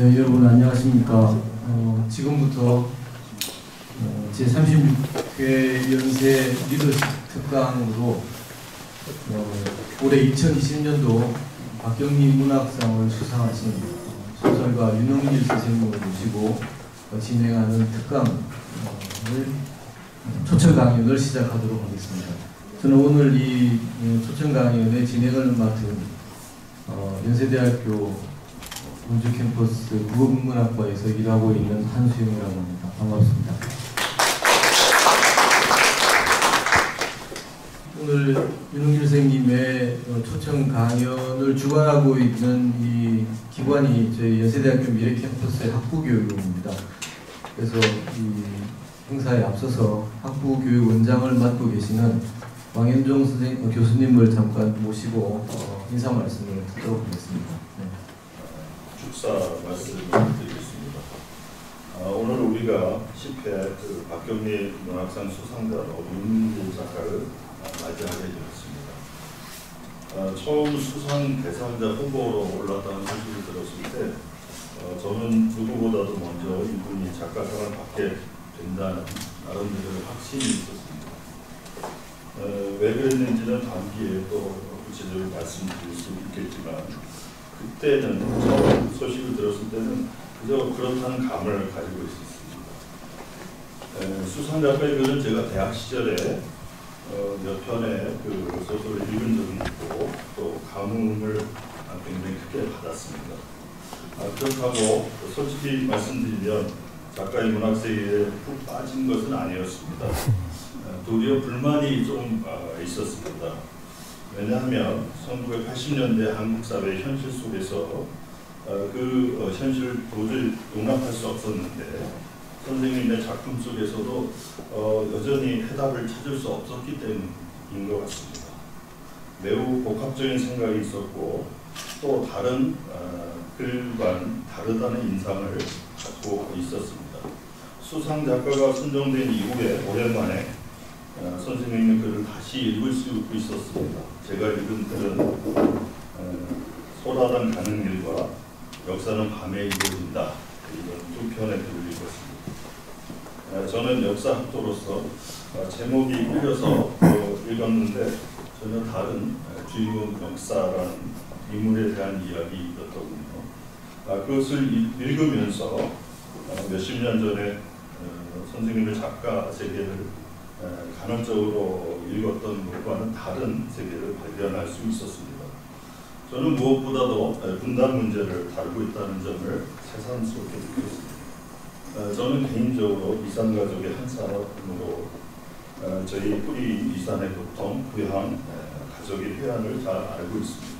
네, 여러분 안녕하십니까. 지금부터 제36회 연세 리더십 특강으로 올해 2020년도 박경리 문학상을 수상하신 소설가 윤영길 선생님을 모시고 진행하는 특강을 초청 강연을 시작하도록 하겠습니다. 저는 오늘 이 초청 강연의 진행을 맡은 연세대학교 원주 캠퍼스 국어국문학과에서 일하고 있는 한수영이라고 합니다. 반갑습니다. 오늘 윤영길 선생님의 초청 강연을 주관하고 있는 이 기관이 저희 연세대학교 미래캠퍼스의 학부교육원입니다. 그래서 이 행사에 앞서서 학부교육원장을 맡고 계시는 왕현종 교수님을 잠깐 모시고 인사 말씀을 듣도록 하겠습니다. 네. 축사 말씀을 드리겠습니다. 오늘 우리가 10회 박경리 문학상 수상자로 윤영길 작가를 맞이하게 되었습니다. 처음 수상 대상자 후보로 올랐다는 소식을 들었을 때 저는 누구보다도 먼저 이분이 작가상을 받게 된다는 나름대로 확신이 있었습니다. 왜 그랬는지는 다음 기회에 또 구체적으로 말씀드릴 수 있겠지만 그때는 처음 소식을 들었을 때는 그저 그렇다는 감을 가지고 있었습니다. 수상 작가의 글은 제가 대학 시절에 몇 편의 그 소설을 읽은 적이 있고 또 감흥을 굉장히 크게 받았습니다. 그렇다고 솔직히 말씀드리면 작가의 문학세계에 푹 빠진 것은 아니었습니다. 도리어 불만이 좀 있었습니다. 왜냐하면 1980년대 한국 사회의 현실 속에서 그 현실을 도저히 용납할 수 없었는데 선생님의 작품 속에서도 여전히 해답을 찾을 수 없었기 때문인 것 같습니다. 매우 복합적인 생각이 있었고 또 다른 글과는 다르다는 인상을 갖고 있었습니다. 수상 작가가 선정된 이후에 오랜만에 선생님의 글을 다시 읽을 수 있었습니다. 제가 읽은 글은 소라단 가는 길과 역사는 밤에 이루어진다 이런 두 편의 글을 읽었습니다. 저는 역사학도로서 제목이 끌려서 읽었는데 전혀 다른 주인공 역사라는 인물에 대한 이야기였더군요. 그것을 읽으면서 몇십 년 전에 선생님의 작가 세계를 간헐적으로 읽었던 것과는 다른 세계를 발견할 수 있었습니다. 저는 무엇보다도 분단 문제를 다루고 있다는 점을 새삼스럽게 느꼈습니다. 저는 개인적으로 이산 가족의 한 사람으로 저희 뿌리 이산의 고통, 부양, 가족의 회한을 잘 알고 있습니다.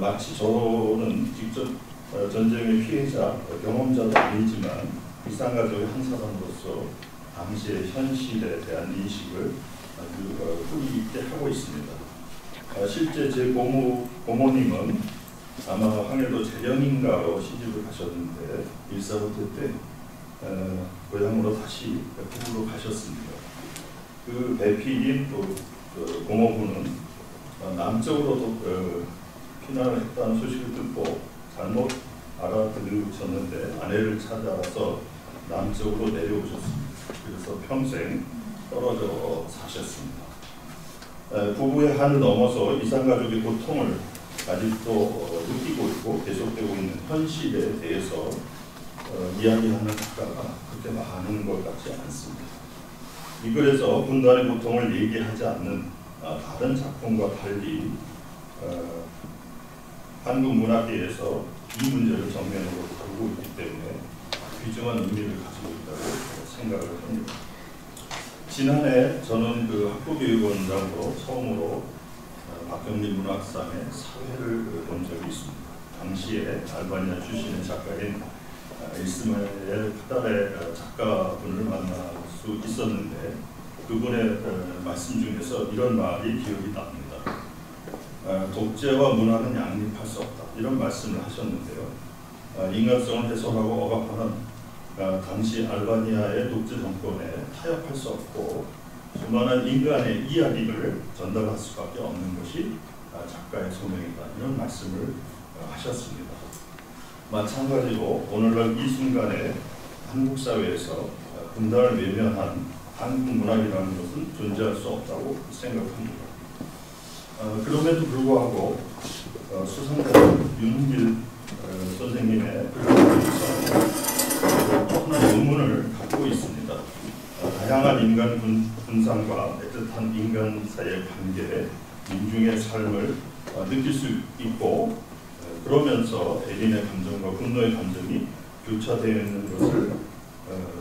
마치 저는 직접 전쟁의 피해자, 경험자도 아니지만 이산 가족의 한 사람으로서 당시의 현실에 대한 인식을 아주 뿌리 있게 하고 있습니다. 실제 제 고모님은 아마 황해도 재령인가로 시집을 가셨는데 일사후퇴 때 고향으로 다시 북으로 가셨습니다. 그 배필인 또 고모부는 남쪽으로도 피난을 했다는 소식을 듣고 잘못 알아들으셨는데 아내를 찾아서 남쪽으로 내려오셨습니다. 그래서 평생 떨어져 사셨습니다. 부부의 한을 넘어서 이산가족의 고통을 아직도 느끼고 있고 계속되고 있는 현실에 대해서 이야기하는 작가가 그렇게 많은 것 같지 않습니다. 이 글에서 분단의 고통을 얘기하지 않는 다른 작품과 달리 한국 문학계에서 이 문제를 정면으로 다루고 있기 때문에 귀중한 의미를 가지고 있다고 생각을 합니다. 지난해 저는 그 학부교육원장으로 처음으로 박경리 문학상의 사회를 본 적이 있습니다. 당시에 알바니아 출신의 작가인 이스마엘 카달의 작가분을 만날 수 있었는데 그분의 말씀 중에서 이런 말이 기억이 납니다. 독재와 문화는 양립할 수 없다 이런 말씀을 하셨는데요. 인간성을 훼손하고 억압하는 당시 알바니아의 독재 정권에 타협할 수 없고 수많은 인간의 이야기를 전달할 수밖에 없는 것이 작가의 소명이다 이런 말씀을 하셨습니다. 마찬가지로 오늘날 이 순간에 한국 사회에서 분단을 외면한 한국 문학이라는 것은 존재할 수 없다고 생각합니다. 그럼에도 불구하고 수상자 윤길 선생님의 또 하나의 의문을 갖고 있습니다. 다양한 인간 군상과 애틋한 인간 사이의 관계, 민중의 삶을 느낄 수 있고 그러면서 애인의 감정과 분노의 감정이 교차되어 있는 것을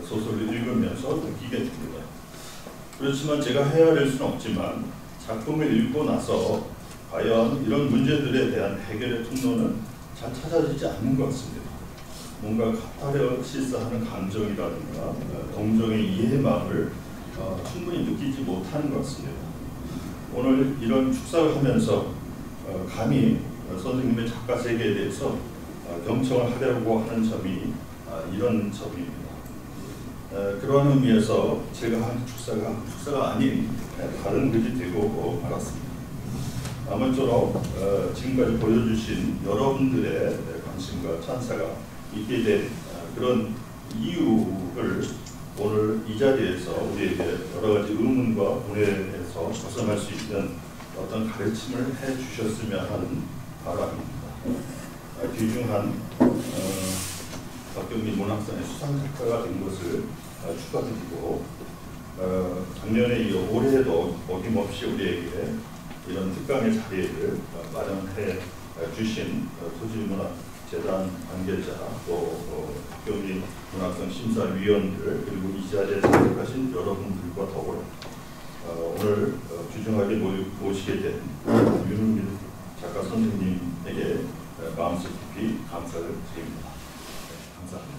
소설을 읽으면서 느끼게 됩니다. 그렇지만 제가 헤아릴 수는 없지만 작품을 읽고 나서 과연 이런 문제들에 대한 해결의 통로는 잘 찾아지지 않는 것 같습니다. 뭔가 카타르시스하는 감정이라든가 동정의 이해의 마음을 충분히 느끼지 못하는 것 같습니다. 오늘 이런 축사를 하면서 감히 선생님의 작가 세계에 대해서 경청을 하려고 하는 점이 이런 점입니다. 그런 의미에서 제가 한 축사가 아닌 다른 글이 되고 말았습니다. 아무쪼록 지금까지 보여주신 여러분들의 관심과 찬사가 있게 된 그런 이유를 오늘 이 자리에서 우리에게 여러 가지 의문과 오해에서 벗어날 수 있는 어떤 가르침을 해주셨으면 하는 바람입니다. 귀중한 박경민 문학상의 수상작가가 된 것을 축하드리고 작년에 이어 올해에도 어김없이 우리에게 이런 특강의 자리를 마련해 주신 토지문학재단 관계자 또 박경민 문학상 심사위원들 그리고 이 자리에 참석하신 여러분들과 더불어 오늘 귀중하게 모시게 된 윤은길 작가 선생님에게 마음속 깊이 감사를 드립니다. 감사합니다.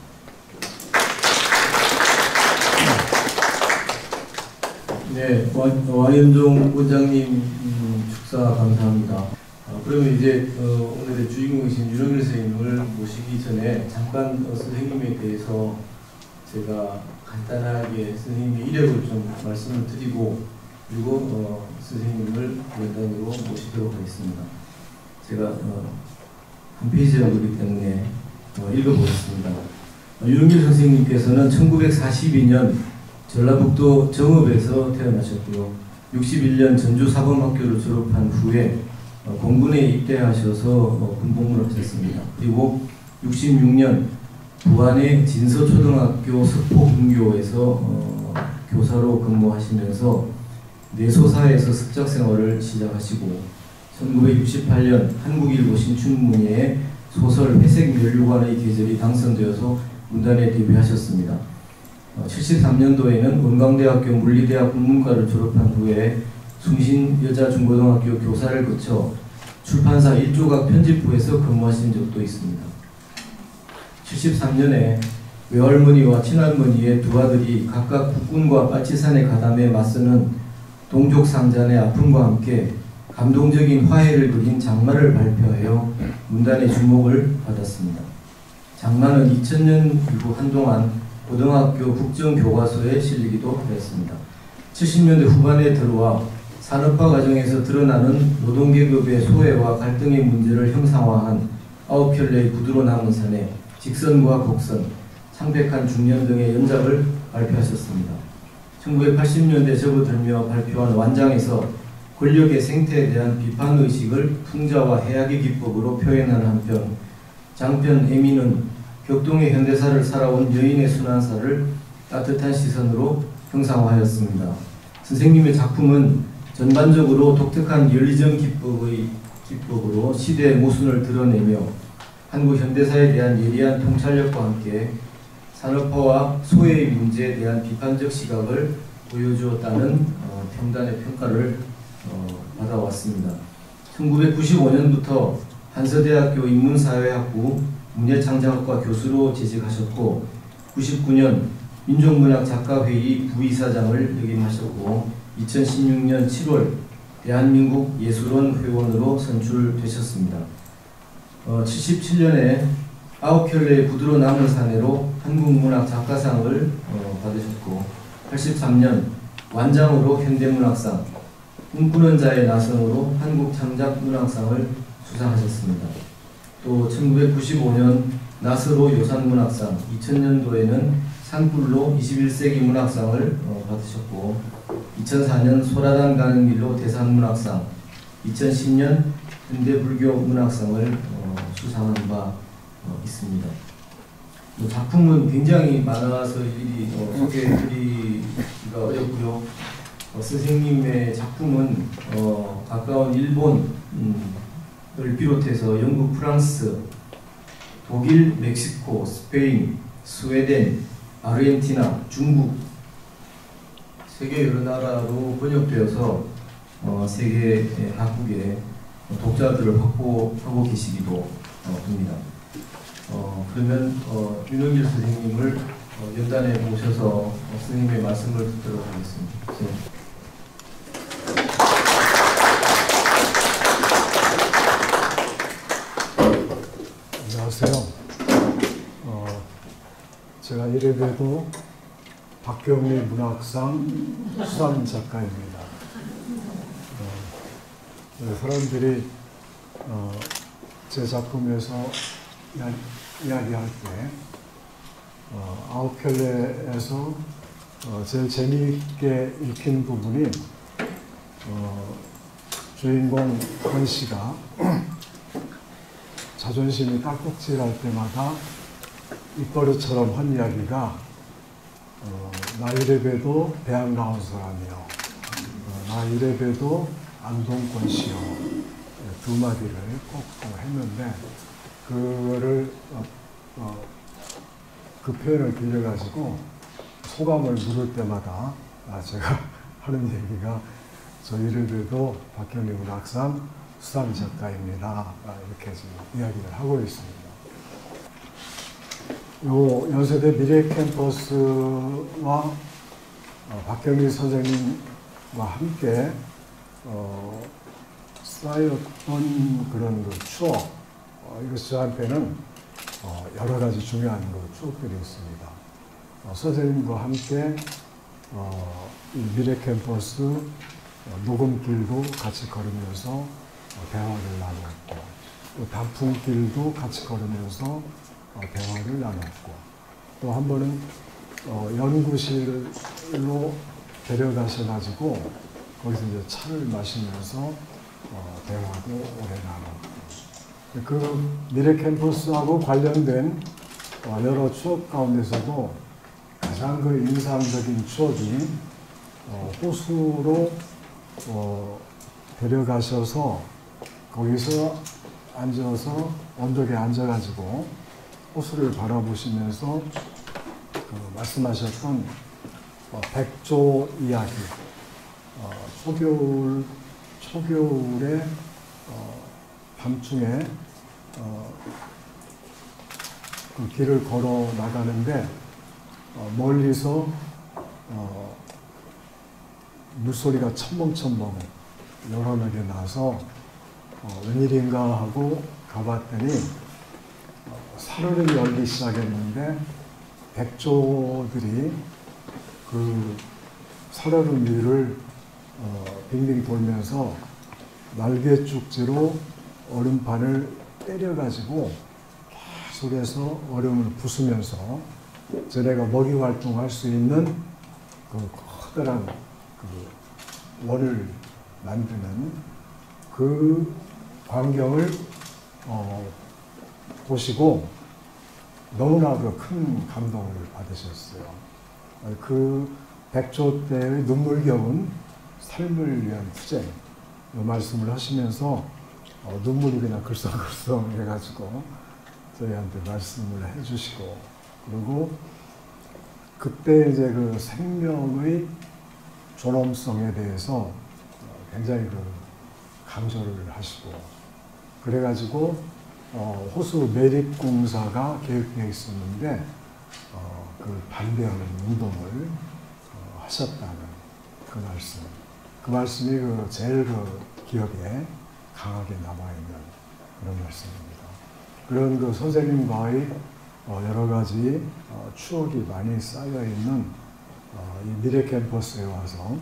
네, 와현종 원장님 축사 감사합니다. 그러면 이제 오늘의 주인공이신 윤은길 선생님을 모시기 전에 잠깐 선생님에 대해서 제가 간단하게 선생님의 이력을 좀 말씀을 드리고 그리고 선생님을 연단으로 모시도록 하겠습니다. 제가 한 페이지 정도이기 때문에 읽어보겠습니다. 윤은길 선생님께서는 1942년 전라북도 정읍에서 태어나셨고요. 61년 전주사범학교를 졸업한 후에 공군에 입대하셔서 군복무를 하셨습니다. 그리고 66년 부안의 진서초등학교 석포분교에서 교사로 근무하시면서 내소사에서 습작생활을 시작하시고 1968년 한국일보 신춘문예에 소설 회색면류관의 계절이 당선되어서 문단에 데뷔하셨습니다. 73년도에는 원광대학교 물리대학 국문과를 졸업한 후에 숭신여자중고등학교 교사를 거쳐 출판사 일조각 편집부에서 근무하신 적도 있습니다. 73년에 외할머니와 친할머니의 두 아들이 각각 국군과 빨치산의 가담에 맞서는 동족상잔의 아픔과 함께 감동적인 화해를 그린 장마를 발표하여 문단의 주목을 받았습니다. 장마는 2000년 이후 한동안 고등학교 국정교과서에 실리기도 하였습니다. 70년대 후반에 들어와 산업화 과정에서 드러나는 노동계급의 소외와 갈등의 문제를 형상화한 9켤레의 구두로 남은 산에 직선과 곡선, 창백한 중년 등의 연작을 발표하셨습니다. 1980년대 접어들며 발표한 완장에서 권력의 생태에 대한 비판의식을 풍자와 해악의 기법으로 표현하는 한편 장편 애미는 격동의 현대사를 살아온 여인의 순환사를 따뜻한 시선으로 형상화하였습니다. 선생님의 작품은 전반적으로 독특한 열리정 기법으로 시대의 모순을 드러내며 한국 현대사에 대한 예리한 통찰력과 함께 산업화와 소외의 문제에 대한 비판적 시각을 보여주었다는 평단의 평가를 받아왔습니다. 1995년부터 한서대학교 인문사회학부 문예창작학과 교수로 재직하셨고 99년 민족문학작가회의 부이사장을 역임하셨고 2016년 7월 대한민국 예술원 회원으로 선출되셨습니다. 77년에 9켤레의 구두로 남은 사내로 한국문학작가상을 받으셨고 83년 완장으로 현대문학상, 꿈꾸는 자의 나성으로 한국창작문학상을 수상하셨습니다. 또 1995년 나스로 요산문학상, 2000년도에는 산불로 21세기 문학상을 받으셨고 2004년 소라단 가는 길로 대산문학상, 2010년 현대불교 문학상을 수상한 바 있습니다. 작품은 굉장히 많아서 일일이 소개해드리기가 어렵고요. 선생님의 작품은 가까운 일본을 비롯해서 영국, 프랑스, 독일, 멕시코, 스페인, 스웨덴, 아르헨티나, 중국 세계 여러 나라로 번역되어서 세계 각국의 독자들을 확보하고 계시기도 합니다. 그러면 윤영길 선생님을 연단에 모셔서 선생님의 말씀을 듣도록 하겠습니다. 안녕하세요. 제가 이래봬도 박경리 문학상 수상 작가입니다. 사람들이 제 작품에서 이야기할 때 아웃켈레에서 제일 재미있게 읽힌 부분이 주인공 권 씨가 자존심이 딱꼭질할 때마다 입버릇처럼 한 이야기가 나 이래봬도 대학 나온 사람이요, 나 이래봬도 안동권 씨요, 두 마디를 꼭 했는데 그거를 그 표현을 빌려가지고 소감을 물을 때마다 제가 하는 얘기가 저 이래봬도 박경리 문학상 수상 작가입니다. 이렇게 지금 이야기를 하고 있습니다. 요 연세대 미래 캠퍼스와 박경리 선생님과 함께 쌓였던 그런 그 추억, 이것이 저한테는 여러 가지 중요한 그 추억들이 있습니다. 선생님과 함께 이 미래 캠퍼스 녹음길도 같이 걸으면서 대화를 나눴고, 또 단풍길도 같이 걸으면서 대화를 나눴고, 또 한 번은 연구실로 데려가셔가지고 거기서 이제 차를 마시면서 대화도 오래 나눴고, 그 미래 캠퍼스하고 관련된 여러 추억 가운데서도 가장 그 인상적인 추억이 호수로 데려가셔서 거기서 앉아서 언덕에 앉아가지고 호수를 바라보시면서 그 말씀하셨던 백조 이야기, 초겨울에 밤중에 그 길을 걸어 나가는데 멀리서 물소리가 첨벙첨벙 요란하게 나서 웬일인가 하고 가봤더니 사르르 열기 시작했는데 백조들이 그 살얼음 위를 빙빙 돌면서 날개축지로 얼음판을 때려가지고 계속해서 얼음을 부수면서 쟤네가 먹이 활동할 수 있는 그 커다란 그 원을 만드는 그 광경을 보시고 너무나 큰 감동을 받으셨어요. 그 백조 때의 눈물겨운 삶을 위한 투쟁, 이 말씀을 하시면서 눈물이 그냥 글썽글썽 해가지고 저희한테 말씀을 해주시고, 그리고 그때 이제 그 생명의 존엄성에 대해서 굉장히 그 강조를 하시고, 그래가지고 호수 매립공사가 계획되어 있었는데 그 반대하는 운동을 하셨다는 그 말씀, 그 말씀이 그 제일 그 기억에 강하게 남아있는 그런 말씀입니다. 그런 그 선생님과의 여러 가지 추억이 많이 쌓여있는 이 미래 캠퍼스에 와서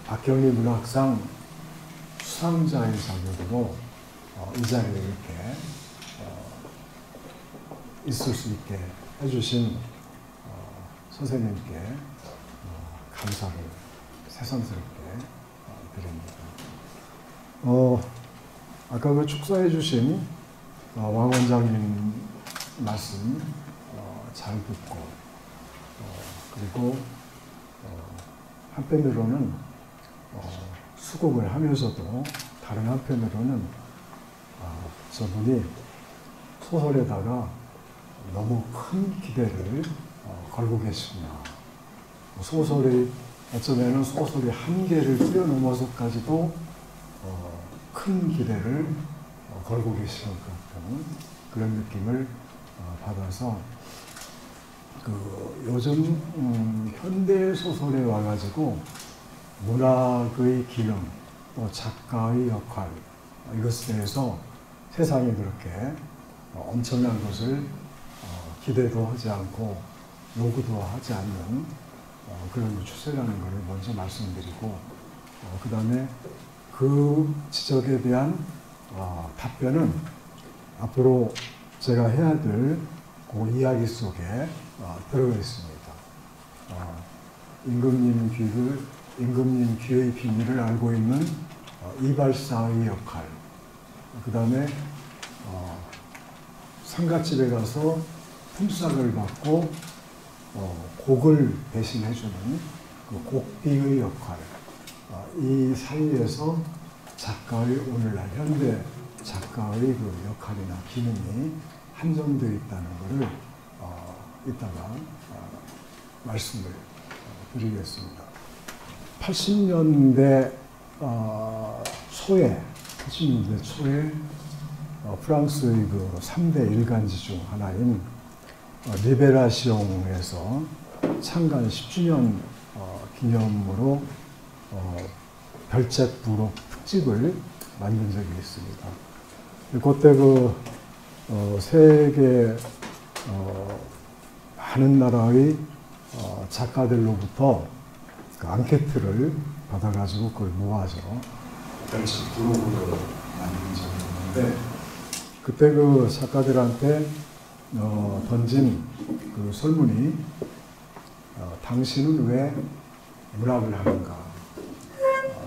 박경리 문학상 수상자의 자격으로 이 자리에 이렇게 있을 수 있게 해주신 선생님께 감사를 새삼스럽게 드립니다. 아까 그 축사해 주신 왕 원장님 말씀 잘 듣고 그리고 한편으로는 수긍을 하면서도 다른 한편으로는 저분이 소설에다가 너무 큰 기대를 걸고 계시구나. 소설이 어쩌면 소설의 한계를 뛰어넘어서까지도 큰 기대를 걸고 계시는 것 같은 그런 느낌을 받아서 요즘 현대 소설에 와가지고 문학의 기능 또 작가의 역할 이것에 대해서 세상이 그렇게 엄청난 것을 기대도 하지 않고 요구도 하지 않는 그런 추세라는 것을 먼저 말씀드리고 그 다음에 그 지적에 대한 답변은 앞으로 제가 해야 될 그 이야기 속에 들어가 있습니다. 임금님 귀의 비밀을 알고 있는 이발사의 역할, 그 다음에 상갓집에 가서 품삯을 받고 곡을 배신해주는 그 곡비의 역할, 이 사이에서 작가의 오늘날 현대 작가의 그 역할이나 기능이 한정되어 있다는 것을 이따가 말씀을 드리겠습니다. 80년대 초에 프랑스의 그 3대 일간지 중 하나인 리베라시옹에서 창간 10주년 기념으로 별책 부록 특집을 만든 적이 있습니다. 그때 세계 많은 나라의 작가들로부터 그 앙케트를 받아가지고 그걸 모아서 별책 부록으로 만든 적이 있는데 그때 그 작가들한테 던진 그 설문이 당신은 왜 문학을 하는가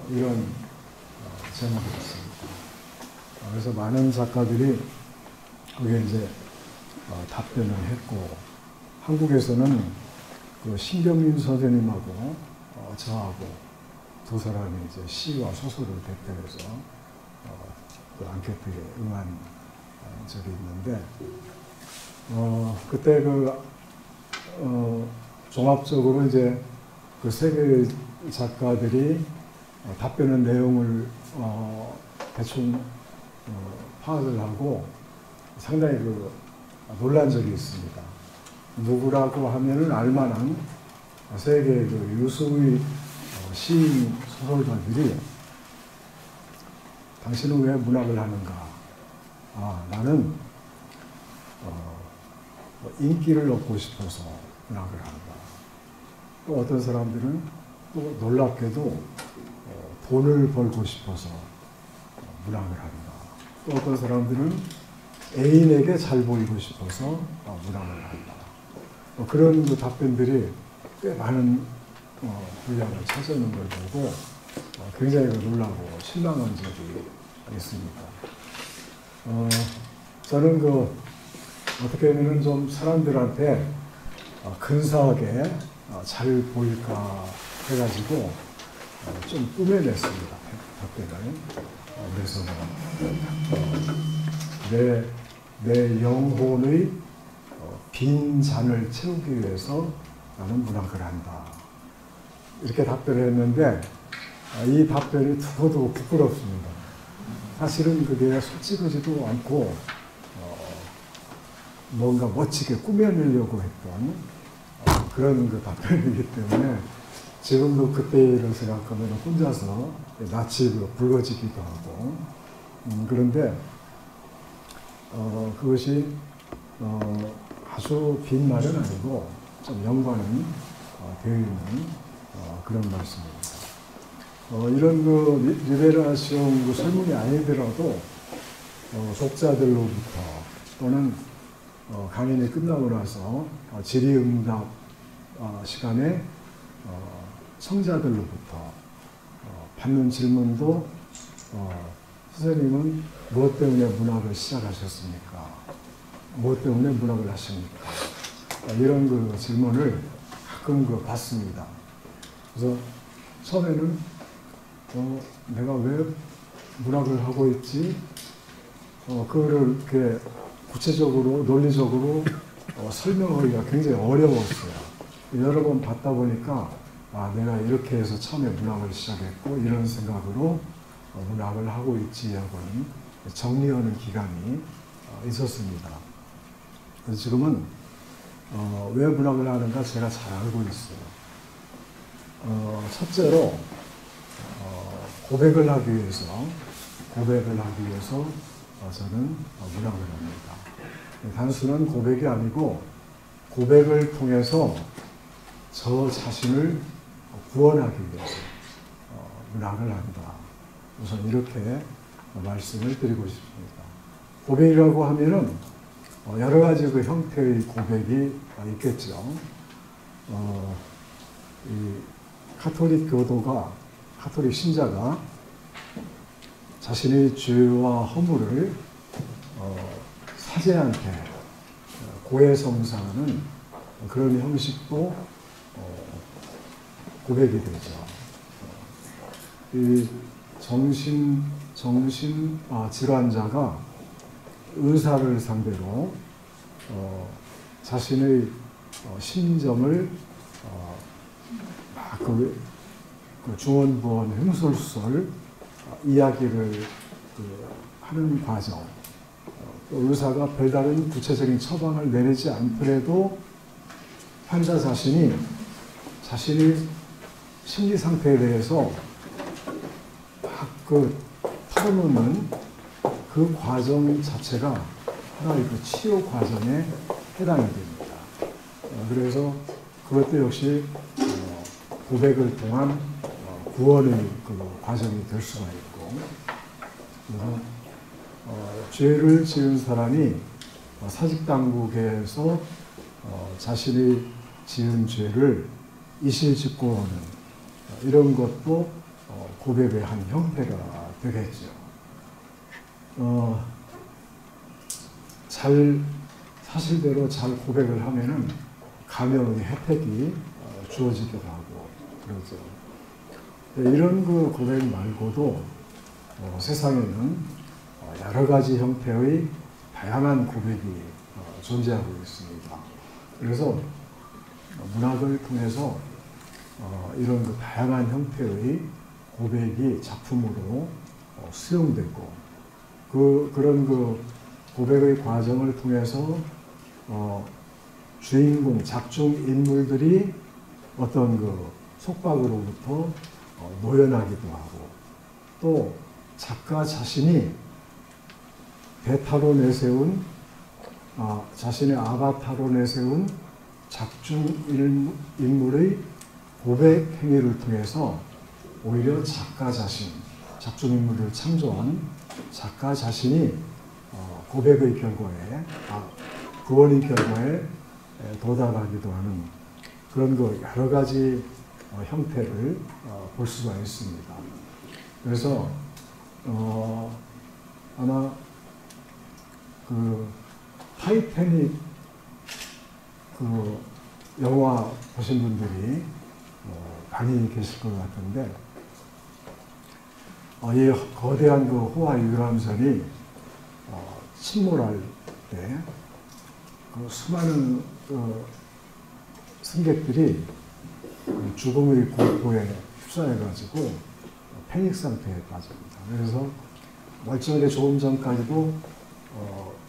이런 제목이었습니다. 그래서 많은 작가들이 거기에 이제 답변을 했고 한국에서는 그 신경민 선생님하고 저하고 두 사람이 이제 시와 소설을 대표해서 그 앙케트에 응한 적이 있는데 그때 종합적으로 이제 그 세 개의 작가들이 답변한 내용을 대충 파악을 하고 상당히 놀란 적이 있습니다. 누구라고 하면은 알만한 세계 그 유수의 시인 소설가들이 당신은 왜 문학을 하는가? 나는 인기를 얻고 싶어서 문학을 한다. 또 어떤 사람들은 또 놀랍게도 돈을 벌고 싶어서 문학을 한다. 또 어떤 사람들은 애인에게 잘 보이고 싶어서 문학을 한다. 그런 그 답변들이 꽤 많은 분량을 차지하는 걸 보고 굉장히 놀라고 실망한 적이 있습니다. 저는 어떻게 보면 좀 사람들한테 근사하게 잘 보일까 해가지고 좀 꾸며냈습니다. 답변을. 그래서 내 영혼의 빈 잔을 채우기 위해서 나는 문학을 한다. 이렇게 답변을 했는데 이 답변이 두고두고 부끄럽습니다. 사실은 그게 솔직하지도 않고 뭔가 멋지게 꾸며내려고 했던 그런 그 답변이기 때문에 지금도 그때 일을 생각하면 혼자서 낯이 붉어지기도 하고 그런데 그것이 아주 빈 말은 아니고 좀 연관은 되어 있는 그런 말씀입니다. 이런 리베라시옹 설문이 아니더라도 독자들로부터 또는 강연이 끝나고 나서 질의응답 시간에 청자들로부터 받는 질문도 선생님은 무엇 때문에 문학을 시작하셨습니까? 무엇 때문에 문학을 하십니까? 이런 그 질문을 가끔 받습니다. 그래서 처음에는 내가 왜 문학을 하고 있지? 그거를 이렇게 구체적으로 논리적으로 설명하기가 굉장히 어려웠어요. 여러 번 받다 보니까 내가 이렇게 해서 처음에 문학을 시작했고 이런 생각으로 문학을 하고 있지 하고는 정리하는 기간이 있었습니다. 그래서 지금은 왜 문학을 하는가 제가 잘 알고 있어요. 첫째로 고백을 하기 위해서 저는 문학을 합니다. 단순한 고백이 아니고 고백을 통해서 저 자신을 구원하기 위해서 문학을 한다. 우선 이렇게 말씀을 드리고 싶습니다. 고백이라고 하면은 여러 가지 그 형태의 고백이 있겠죠. 이 가톨릭 신자가 자신의 죄와 허물을 사제한테 고해성사하는 그런 형식도 고백이 되죠. 이 질환자가 의사를 상대로 자신의 심정을 그 중언부언 횡설수설 이야기를 하는 과정, 의사가 별다른 구체적인 처방을 내리지 않더라도 환자 자신이 자신의 심리 상태에 대해서 털어놓는 그 과정 자체가 하나의 그 치유 과정에 해당이 됩니다. 그래서 그것도 역시 고백을 통한 구원의 그 과정이 될 수가 있고, 그래서 죄를 지은 사람이 사직당국에서 자신이 지은 죄를 이실직고하는 이런 것도 고백의 한 형태가 되겠죠. 사실대로 잘 고백을 하면은 감명의 혜택이 주어지기도 하고 그러죠. 이런 그 고백 말고도 세상에는 여러 가지 형태의 다양한 고백이 존재하고 있습니다. 그래서 문학을 통해서 이런 그 다양한 형태의 고백이 작품으로 수용되고 그런 그 고백의 과정을 통해서 주인공, 작중 인물들이 어떤 그 속박으로부터 노연하기도 하고, 또 작가 자신이 대타로 내세운 자신의 아바타로 내세운 작중 인물의 고백 행위를 통해서 오히려 작가 자신, 작중 인물을 창조한 작가 자신이 고백의 결과에, 구원의 결과에 도달하기도 하는 그런 그 여러 가지 형태를 볼 수가 있습니다. 그래서 아마 그 타이타닉 그 영화 보신 분들이 많이 계실 것 같은데, 이 거대한 그 호화 유람선이 침몰할 때 그 수많은 승객들이 죽음의 공포에 휩싸여가지고 패닉 상태에 빠집니다. 그래서 멀쩡하게 조금 전까지도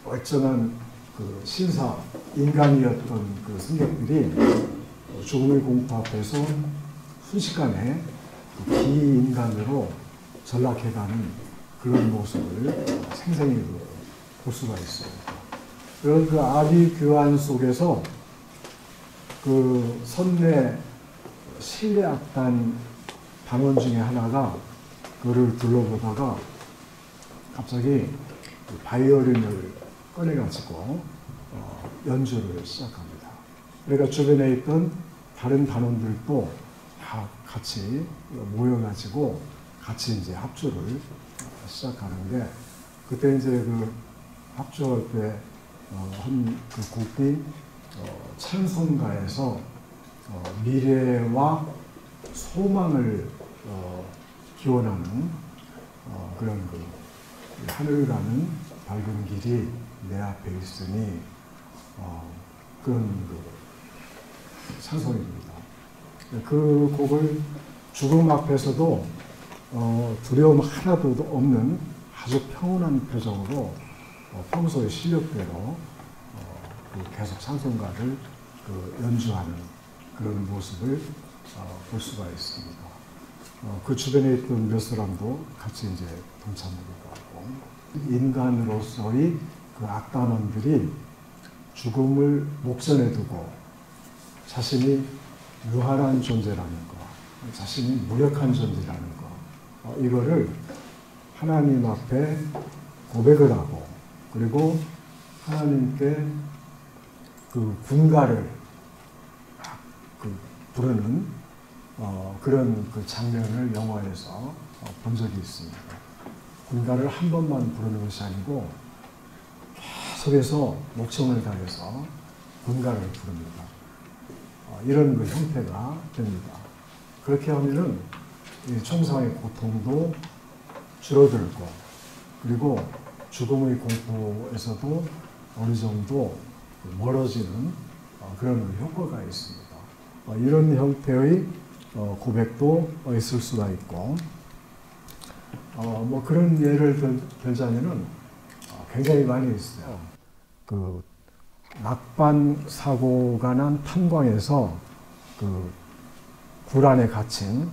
멀쩡한 그 신사, 인간이었던 그 승객들이 죽음의 공포 앞에서 순식간에 그 비인간으로 전락해가는 그런 모습을 생생히 볼 수가 있습니다. 그런 그 아비 교환 속에서 그 선내 신뢰악단 당원 중에 하나가 그를 둘러보다가 갑자기 바이올린을 꺼내가지고 연주를 시작합니다. 그러니까 주변에 있던 다른 단원들도 다 같이 모여가지고 같이 이제 합주를 시작하는데, 그때 이제 그 합주할 때 한 그 곡이 찬송가에서 미래와 소망을 기원하는 그런 그 하늘 가는 밝은 길이 내 앞에 있으니 그런 그 찬송입니다. 그 곡을 죽음 앞에서도 두려움 하나도 없는 아주 평온한 표정으로 평소의 실력대로 계속 찬송가를 연주하는 그런 모습을 볼 수가 있습니다. 그 주변에 있던 몇 사람도 같이 이제 동참하기도 하고, 인간으로서의 그 악단원들이 죽음을 목전에 두고 자신이 유한한 존재라는 것, 자신이 무력한 존재라는 것, 이거를 하나님 앞에 고백을 하고, 그리고 하나님께 그 군가를 부르는 그런 그 장면을 영화에서 본 적이 있습니다. 군가를 한 번만 부르는 것이 아니고 계속해서 목청을 다해서 군가를 부릅니다. 이런 그 형태가 됩니다. 그렇게 하면은 이 총상의 고통도 줄어들고, 그리고 죽음의 공포에서도 어느 정도 멀어지는 그런 효과가 있습니다. 이런 형태의 고백도 있을 수가 있고, 뭐 그런 예를 들자면은 굉장히 많이 있어요. 그 낙반 사고가 난 탄광에서 그 굴안에 갇힌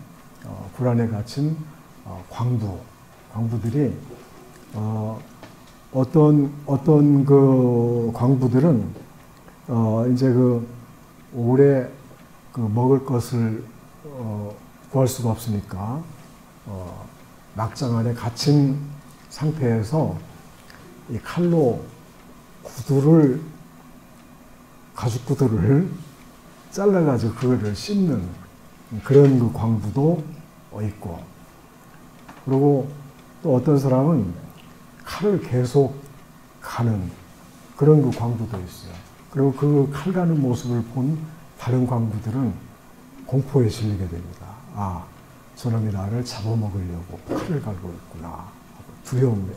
광부들이 어떤 그 광부들은 이제 그 오래 그 먹을 것을 구할 수가 없으니까 낙장 안에 갇힌 상태에서 이 칼로 가죽 구두를 잘라가지고 그거를 씹는 그런 그 광부도 있고, 그리고 또 어떤 사람은 칼을 계속 가는 그런 그 광부도 있어요. 그리고 그 칼 가는 모습을 본 다른 광부들은 공포에 질리게 됩니다. 아, 저놈이 나를 잡아먹으려고 칼을 갈고 있구나. 두려움에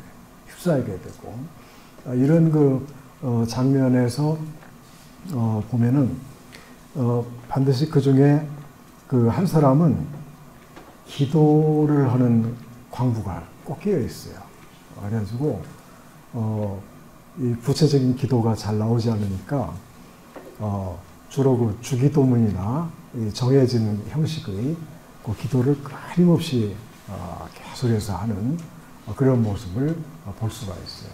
휩싸이게 되고, 이런 그 장면에서 보면은 반드시 그 중에 그 한 사람은 기도를 하는 광부가 꼭 끼어 있어요. 그래가지고 이 구체적인 기도가 잘 나오지 않으니까 주로 그 주기도문이나 정해진 형식의 그 기도를 끊임없이 계속해서 하는 그런 모습을 볼 수가 있어요.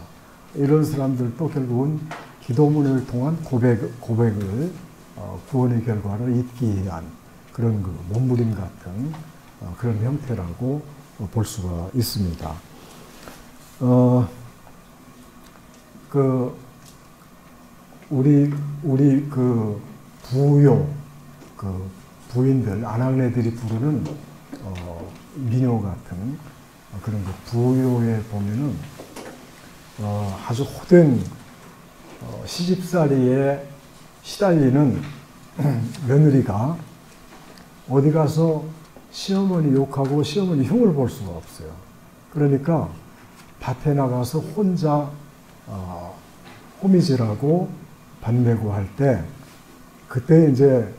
이런 사람들도 결국은 기도문을 통한 고백을 구원의 결과로 잊기 위한 그런 그 몸부림 같은 그런 형태라고 볼 수가 있습니다. 우리 그 부인들, 아낙네들이 부르는 민요 같은 그런 그 부요에 보면은 아주 호된 시집살이에 시달리는 며느리가 어디 가서 시어머니 욕하고 시어머니 흉을 볼 수가 없어요. 그러니까 밭에 나가서 혼자 호미질하고 밭내고 할 때, 그때 이제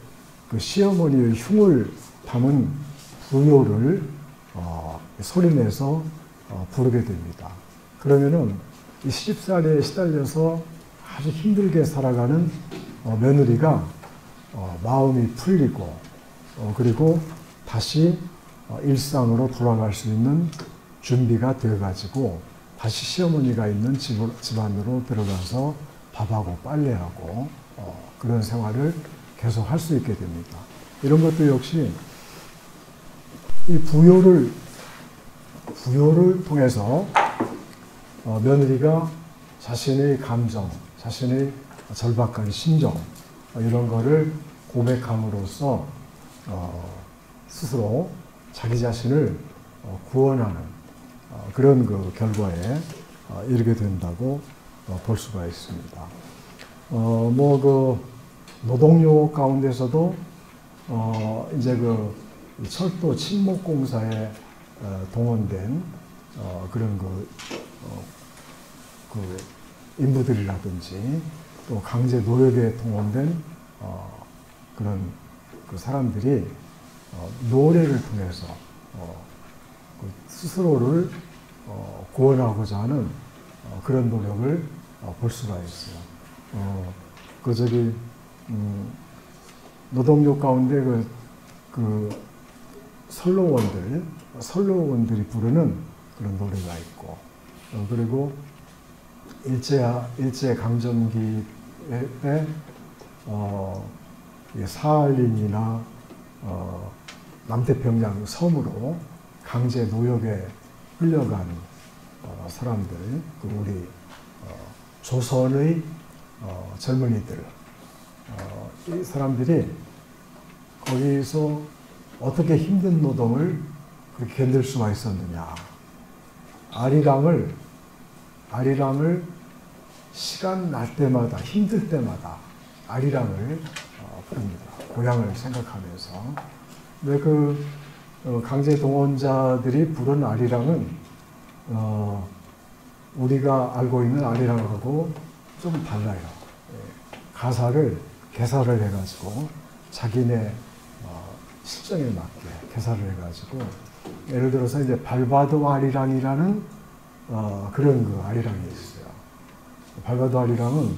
그 시어머니의 흉을 담은 부요를 소리내서 부르게 됩니다. 그러면은 이 시집살이에 시달려서 아주 힘들게 살아가는 며느리가 마음이 풀리고, 그리고 다시 일상으로 돌아갈 수 있는 준비가 되어가지고 다시 시어머니가 있는 집안으로 들어가서 밥하고 빨래하고 그런 생활을 계속 할 수 있게 됩니다. 이런 것도 역시 이 부요를 통해서 며느리가 자신의 감정, 자신의 절박한 심정 이런 거를 고백함으로써 스스로 자기 자신을 구원하는 그런 그 결과에 이르게 된다고 볼 수가 있습니다. 뭐 그 노동요 가운데서도 이제 그 철도 침목공사에 동원된 그런 그 인부들이라든지 또 강제 노역에 동원된 그런 그 사람들이 노래를 통해서 그 스스로를 구원하고자 하는 그런 노력을 볼 수가 있어요. 그 저기 노동요 가운데 그 선로원들이 부르는 그런 노래가 있고 그리고 일제 강점기 때 사할린이나 남태평양 섬으로 강제 노역에 끌려간 사람들, 그 우리 조선의 젊은이들, 이 사람들이 거기서 어떻게 힘든 노동을 그렇게 견딜 수가 있었느냐. 아리랑을 시간 날 때마다, 힘들 때마다 아리랑을 부릅니다. 고향을 생각하면서. 근데 그 강제 동원자들이 부른 아리랑은 우리가 알고 있는 아리랑하고 좀 달라요. 가사를 개사를 해가지고 자기네 실정에 맞게 개사를 해가지고 예를 들어서 이제 발바도 아리랑이라는 그런 그 아리랑이 있어요. 발바도 아리랑은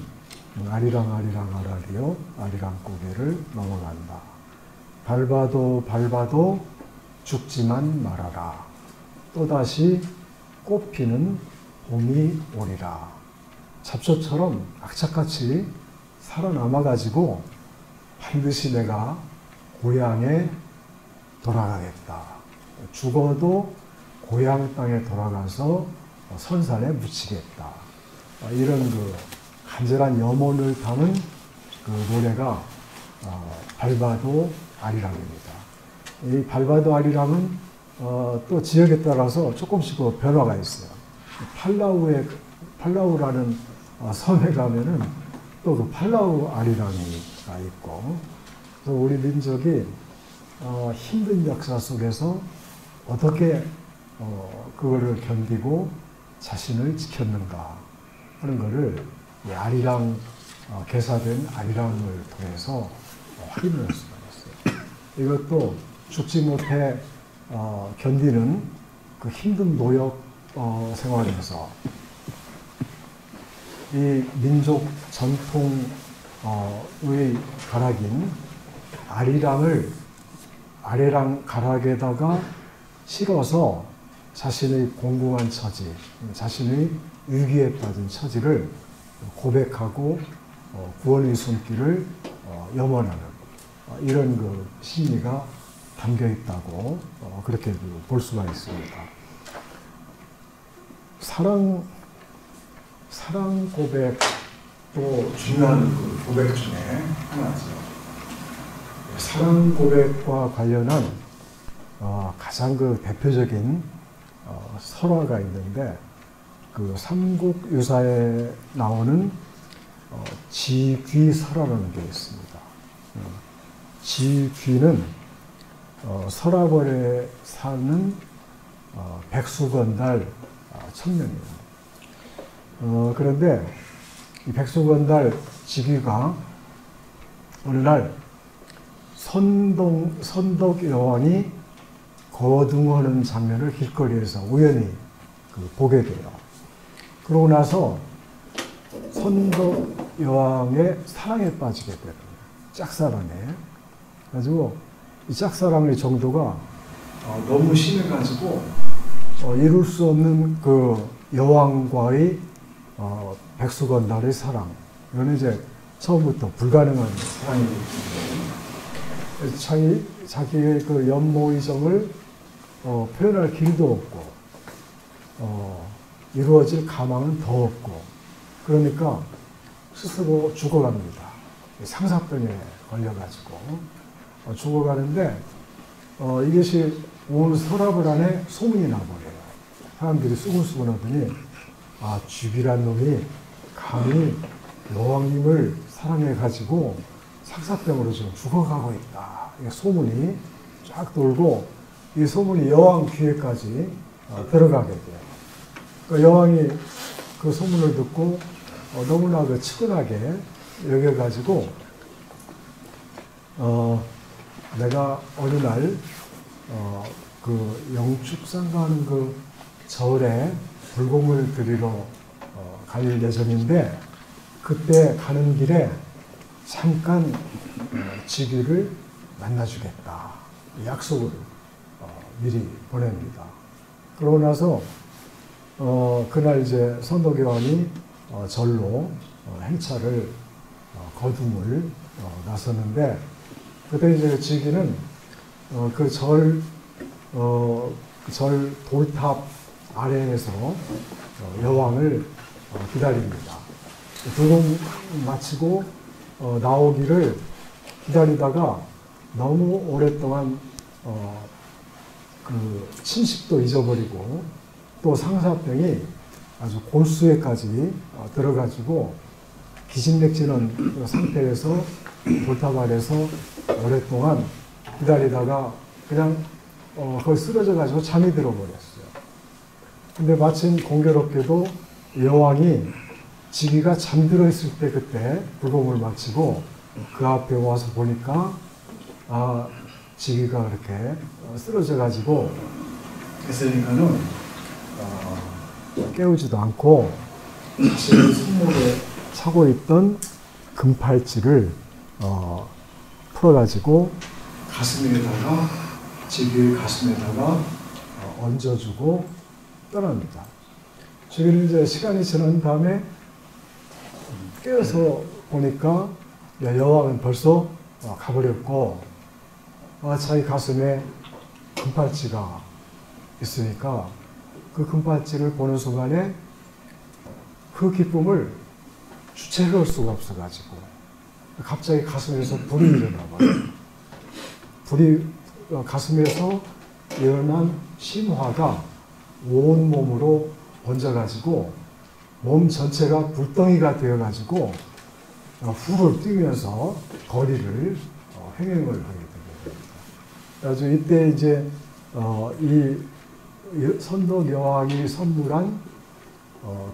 아리랑 아라리요 아리랑 고개를 넘어간다. 발바도 죽지만 말아라. 또다시 꽃피는 봄이 오리라. 잡초처럼 악착같이 살아남아가지고 반드시 내가 고향에 돌아가겠다. 죽어도 고향 땅에 돌아가서 선산에 묻히겠다. 이런 그 간절한 염원을 담은 그 노래가 발바도 아리랑입니다. 이 발바도 아리랑은 또 지역에 따라서 조금씩 변화가 있어요. 팔라우라는 섬에 가면은 또 그 팔라우 아리랑이가 있고, 그래서 우리 민족이 힘든 역사 속에서 어떻게 그거를 견디고 자신을 지켰는가 하는 것을 이 아리랑 개사된 아리랑을 통해서 확인할 수가 있어요. 이것도 죽지 못해 견디는 그 힘든 노역 생활에서 이 민족 전통의 가락인 아리랑 가락에다가 실어서 자신의 공공한 처지, 자신의 위기에 빠진 처지를 고백하고 구원의 손길을 염원하는 이런 그 심리가 담겨 있다고 그렇게 볼 수가 있습니다. 사랑 고백도 중요한 그 고백 중에 하나죠. 사랑 고백과 관련한 가장 그 대표적인 설화가 있는데 그 삼국유사에 나오는 지귀설화라는 게 있습니다. 지귀는 서라벌에 사는 백수건달 청년입니다. 그런데 이 백수건달 지귀가 어느 날 선덕 여왕이 거둥하는 장면을 길거리에서 우연히 보게 돼요. 그러고 나서 선덕 여왕의 사랑에 빠지게 되는 거예요. 짝사랑에. 그래가지고 이 짝사랑의 정도가 너무 심해가지고 이룰 수 없는 그 여왕과의 백수건달의 사랑. 이거는 이제 처음부터 불가능한 사랑이기 때문에 자기의 그 연모의정을 표현할 길도 없고 이루어질 가망은 더 없고 그러니까 스스로 죽어갑니다. 상사병에 걸려가지고 죽어가는데 이것이 온 서랍을 안에 소문이 나버려요. 사람들이 수근수근하더니 쥐비란 놈이 감히 여왕님을 사랑해가지고 상사병으로 지금 죽어가고 있다. 소문이 쫙 돌고 이 소문이 여왕 귀에까지 들어가게 돼요. 그러니까 여왕이 그 소문을 듣고 너무나 측은하게 여겨가지고 내가 어느 날 그 영축산가 하는 그 절에 불공을 드리러 갈 예정인데 그때 가는 길에 잠깐 직위를 만나주겠다. 약속을 미리 보냅니다. 그러고 나서 그날 이제 선덕여왕이 절로 행차를 거둠을 나섰는데 그때 이제 직위는 그 절 돌탑 아래에서 여왕을 기다립니다. 불공 마치고 나오기를 기다리다가 너무 오랫동안 그 침식도 잊어버리고 또 상사병이 아주 골수에까지 들어가지고 기진맥진한 상태에서 돌탑 아래서 오랫동안 기다리다가 그냥 거의 쓰러져가지고 잠이 들어버렸어요. 근데 마침 공교롭게도 여왕이 직위가 잠들어 있을 때 그때 불공을 마치고 그 앞에 와서 보니까 직위가 그렇게 쓰러져가지고 했으니까는 깨우지도 않고 자신의 손목에 차고 있던 금팔찌를 풀어가지고 가슴에다가 직위의 가슴에다가 얹어주고 떠납니다. 직위는 이제 시간이 지난 다음에 깨어서 보니까 여왕은 벌써 가버렸고 자기 가슴에 금팔찌가 있으니까 그 금팔찌를 보는 순간에 그 기쁨을 주체할 수가 없어가지고 갑자기 가슴에서 불이 일어나버려요. 불이 가슴에서 일어난 심화가 온 몸으로 번져가지고 몸 전체가 불덩이가 되어가지고 후를 뛰면서 거리를 행행을 하게 됩니다. 그래서 이때 이제 이 선덕 여왕이 선물한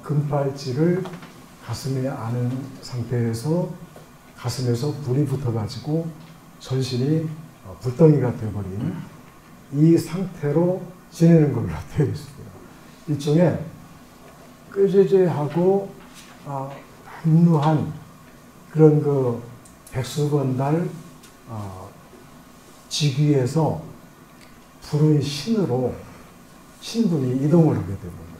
금팔찌를 가슴에 안은 상태에서 가슴에서 불이 붙어가지고 전신이 불덩이가 되어버린 이 상태로 지내는 걸로 되어 있습니다. 일종의 꾀죄죄하고 분노한 그런 그 백수건달 직위에서 불의 신으로 신분이 이동을 하게 되는 거예요.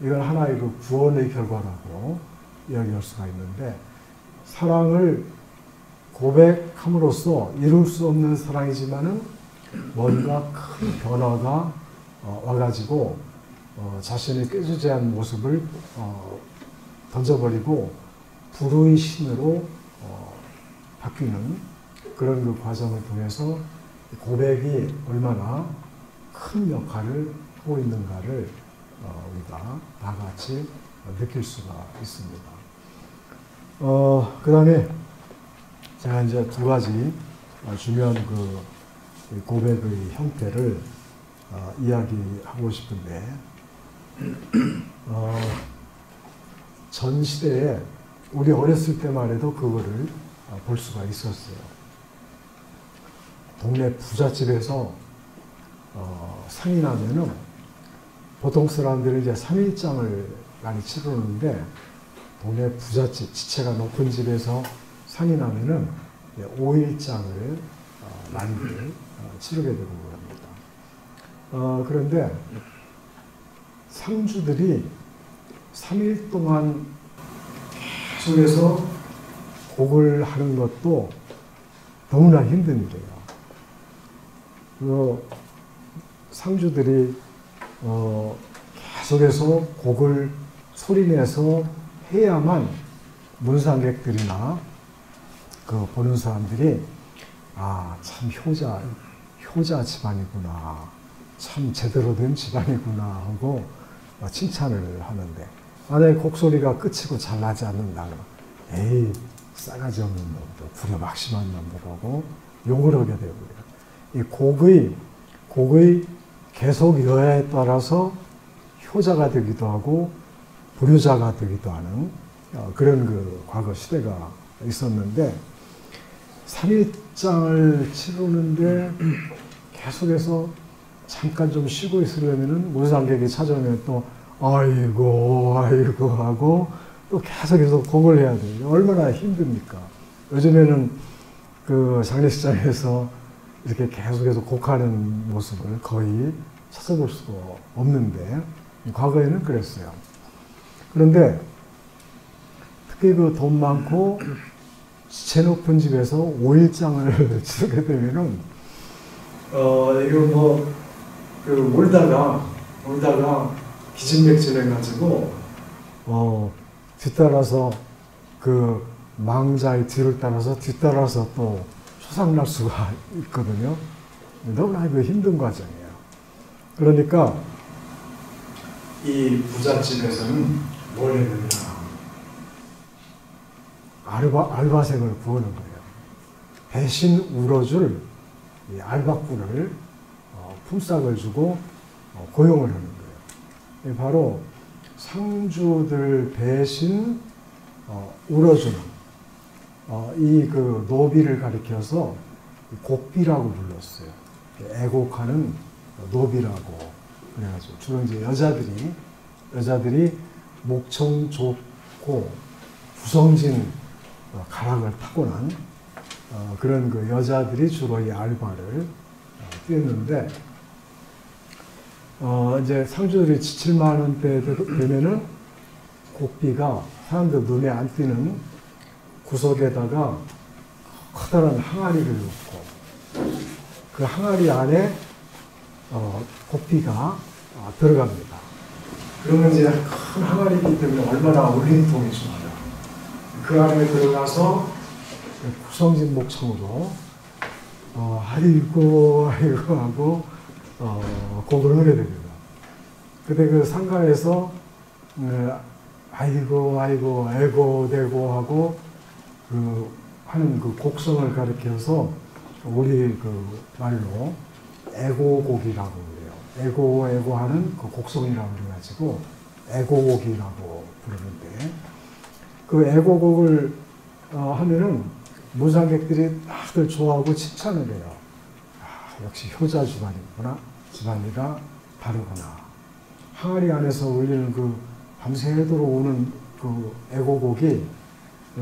이건 하나의 그 구원의 결과라고 이야기할 수가 있는데 사랑을 고백함으로써 이룰 수 없는 사랑이지만은 뭔가 큰 변화가 와가지고 자신의 꾀죄죄한 모습을 던져버리고 불의 신으로 바뀌는 그런 그 과정을 통해서 고백이 얼마나 큰 역할을 하고 있는가를 우리가 다 같이 느낄 수가 있습니다. 그 다음에 제가 이제 두 가지 중요한 그 고백의 형태를 이야기하고 싶은데, 전 시대에 우리 어렸을 때만 해도 그거를 볼 수가 있었어요. 동네 부잣집에서 상이 나면은 보통 사람들은 이제 3일장을 많이 치르는데 동네 부잣집, 지체가 높은 집에서 상이 나면은 5일장을 많이들 치르게 되고 그럽니다. 그런데 상주들이 3일 동안 계속해서 곡을 하는 것도 너무나 힘든 일이에요. 그 상주들이 계속해서 곡을 소리내서 해야만 문상객들이나 그 보는 사람들이 참 효자 집안이구나, 참 제대로 된 집안이구나 하고 칭찬을 하는데, 만약에 곡소리가 끝이고 잘 나지 않는다면 에이 싸가지 없는 놈들, 부려막심한 놈들하고 욕을 하게 되고요. 이 곡의 계속 여야에 따라서 효자가 되기도 하고 불효자가 되기도 하는 그런 그 과거 시대가 있었는데, 3일장을 치르는데 계속해서 잠깐 좀 쉬고 있으려면은 문상객이 찾아오면 또 아이고 하고 또 계속해서 곡을 해야 돼요. 얼마나 힘듭니까? 요즘에는 그 장례식장에서 이렇게 계속해서 곡하는 모습을 거의 찾아볼 수가 없는데, 과거에는 그랬어요. 그런데 특히 그 돈 많고 지체 높은 집에서 5일장을 치르게 되면은 이거 울다가 기진맥진해가지고 뒤따라서 그 망자의 뒤를 따라서 뒤따라서 또 초상날 수가 있거든요. 너무나 힘든 과정이에요. 그러니까 이 부잣집에서는 뭘 해야 되냐, 알바생을 구하는 거예요. 대신 울어줄 이 알바꾼을 품삯을 주고 고용을 하는 거예요. 바로 상주들 대신 울어주는 이 그 노비를 가리켜서 곡비라고 불렀어요. 애곡하는 노비라고 그래가지고 주로 이제 여자들이 목청 좁고 구성진 가락을 타고난 그런 그 여자들이 주로 이 알바를 뛰었는데, 이제 상주들이 지칠만 원대 되면은 곡비가 사람들 눈에 안 띄는 구석에다가 커다란 항아리를 놓고 그 항아리 안에 곡비가 들어갑니다. 그러면 이제 큰 항아리이기 때문에 얼마나 울림통이 좋아요. 그 안에 들어가서 구성진 목청으로 아이고 하고 곡을 하게 됩니다. 그때 그 상가에서 아이고 애고대고 하고 그 하는 그 곡성을 가리켜서 우리 그 말로 애고곡이라고 그래요. 애고 하는 그 곡성이라고 그래가지고 애고곡이라고 부르는데, 그 애고곡을 하면은 문상객들이 다들 좋아하고 칭찬을 해요. 역시 효자 집안이라 다르구나. 항아리 안에서 울리는 그 밤새도록 오는 그 애고곡이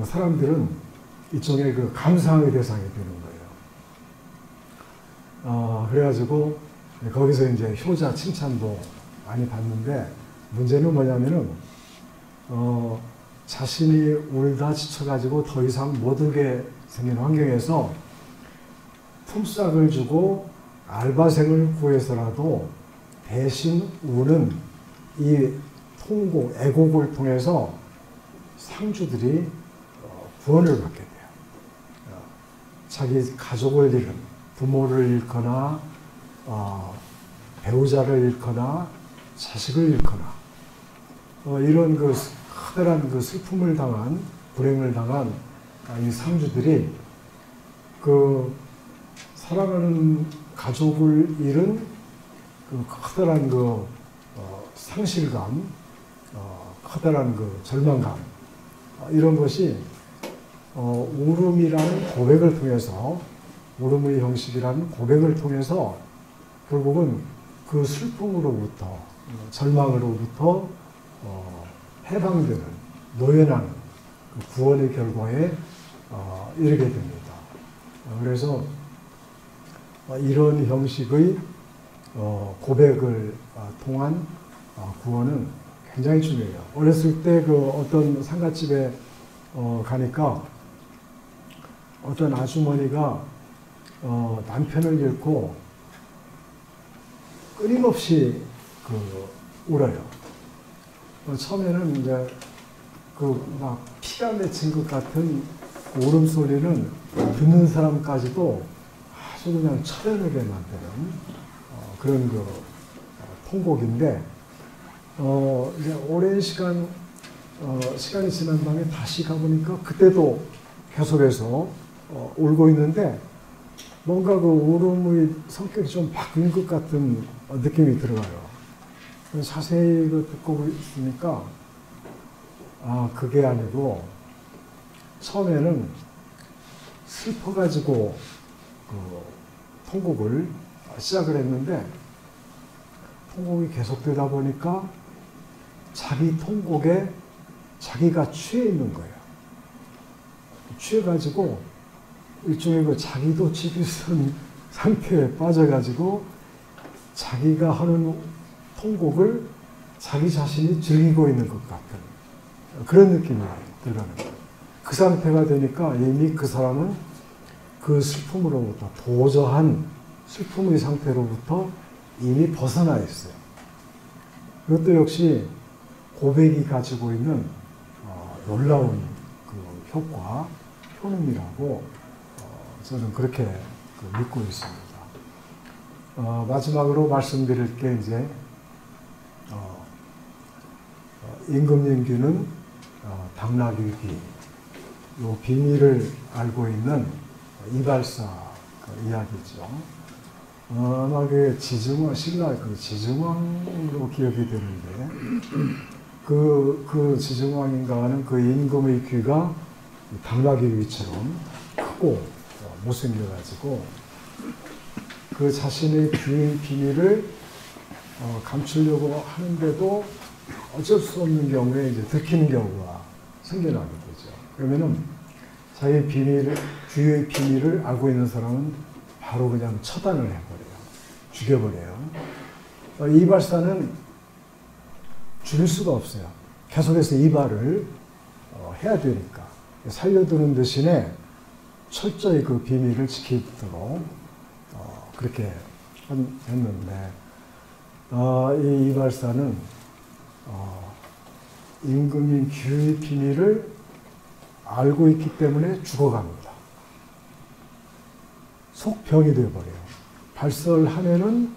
사람들은 일종의 그 감상의 대상이 되는 거예요. 그래가지고 거기서 이제 효자 칭찬도 많이 받는데, 문제는 뭐냐면은 자신이 울다 지쳐가지고 더 이상 못 울게 생긴 환경에서 품삯을 주고 알바생을 구해서라도 대신 우는 이 통곡, 애곡을 통해서 상주들이 구원을 받게 돼요. 자기 가족을 잃은, 부모를 잃거나 배우자를 잃거나 자식을 잃거나 이런 그 커다란 그 슬픔을 당한, 불행을 당한 이 상주들이 그 사랑하는 가족을 잃은 그 커다란 그 상실감, 커다란 그 절망감, 이런 것이 울음이라는 고백을 통해서, 울음의 형식이라는 고백을 통해서 결국은 그 슬픔으로부터, 절망으로부터 해방되는, 노연하는 그 구원의 결과에 이르게 됩니다. 그래서 이런 형식의 고백을 통한 구원은 굉장히 중요해요. 어렸을 때 그 어떤 상갓집에 가니까 어떤 아주머니가 남편을 잃고 끊임없이 울어요. 처음에는 이제 막 피가 맺힌 것 같은 울음소리는 듣는 사람까지도 아주 그냥 철회하게 만드는 그런 통곡인데, 이제 오랜 시간이 지난 다음에 다시 가보니까 그때도 계속해서 울고 있는데 뭔가 그 울음의 성격이 좀 바뀐 것 같은 느낌이 들어요. 자세히 듣고 있으니까 그게 아니고 처음에는 슬퍼가지고 통곡을 시작을 했는데 통곡이 계속되다 보니까 자기 통곡에 자기가 취해 있는 거예요. 취해가지고 일종의 자기도 지비선 상태에 빠져가지고 자기가 하는 통곡을 자기 자신이 즐기고 있는 것 같은 그런 느낌이 들어가는 거예요. 그 상태가 되니까 이미 그 사람은 그 슬픔으로부터, 도저한 슬픔의 상태로부터 이미 벗어나 있어요. 이것도 역시 고백이 가지고 있는 놀라운 그 효과, 효능이라고 저는 그렇게 믿고 있습니다. 마지막으로 말씀드릴 게 이제 임금님귀는 당나귀 귀, 이 비밀을 알고 있는 이발사 이야기죠. 아마 그 지증왕, 신라 그 지증왕으로 기억이 되는데, 그 지증왕인가 하는 그 임금의 귀가 당나귀 귀처럼 크고 못생겨가지고 그 자신의 귀의 비밀을 감추려고 하는데도 어쩔 수 없는 경우에 이제 들키는 경우가 생겨나게 되죠. 그러면은 자기 귀의 비밀을 알고 있는 사람은 바로 그냥 처단을 해버려요. 죽여버려요. 이발사는 죽일 수가 없어요. 계속해서 이발을 해야 되니까. 살려두는 대신에 철저히 그 비밀을 지키도록 그렇게 했는데, 이 이발사는 임금님 귀의 비밀을 알고 있기 때문에 죽어갑니다. 속병이 되어버려요. 발설하면은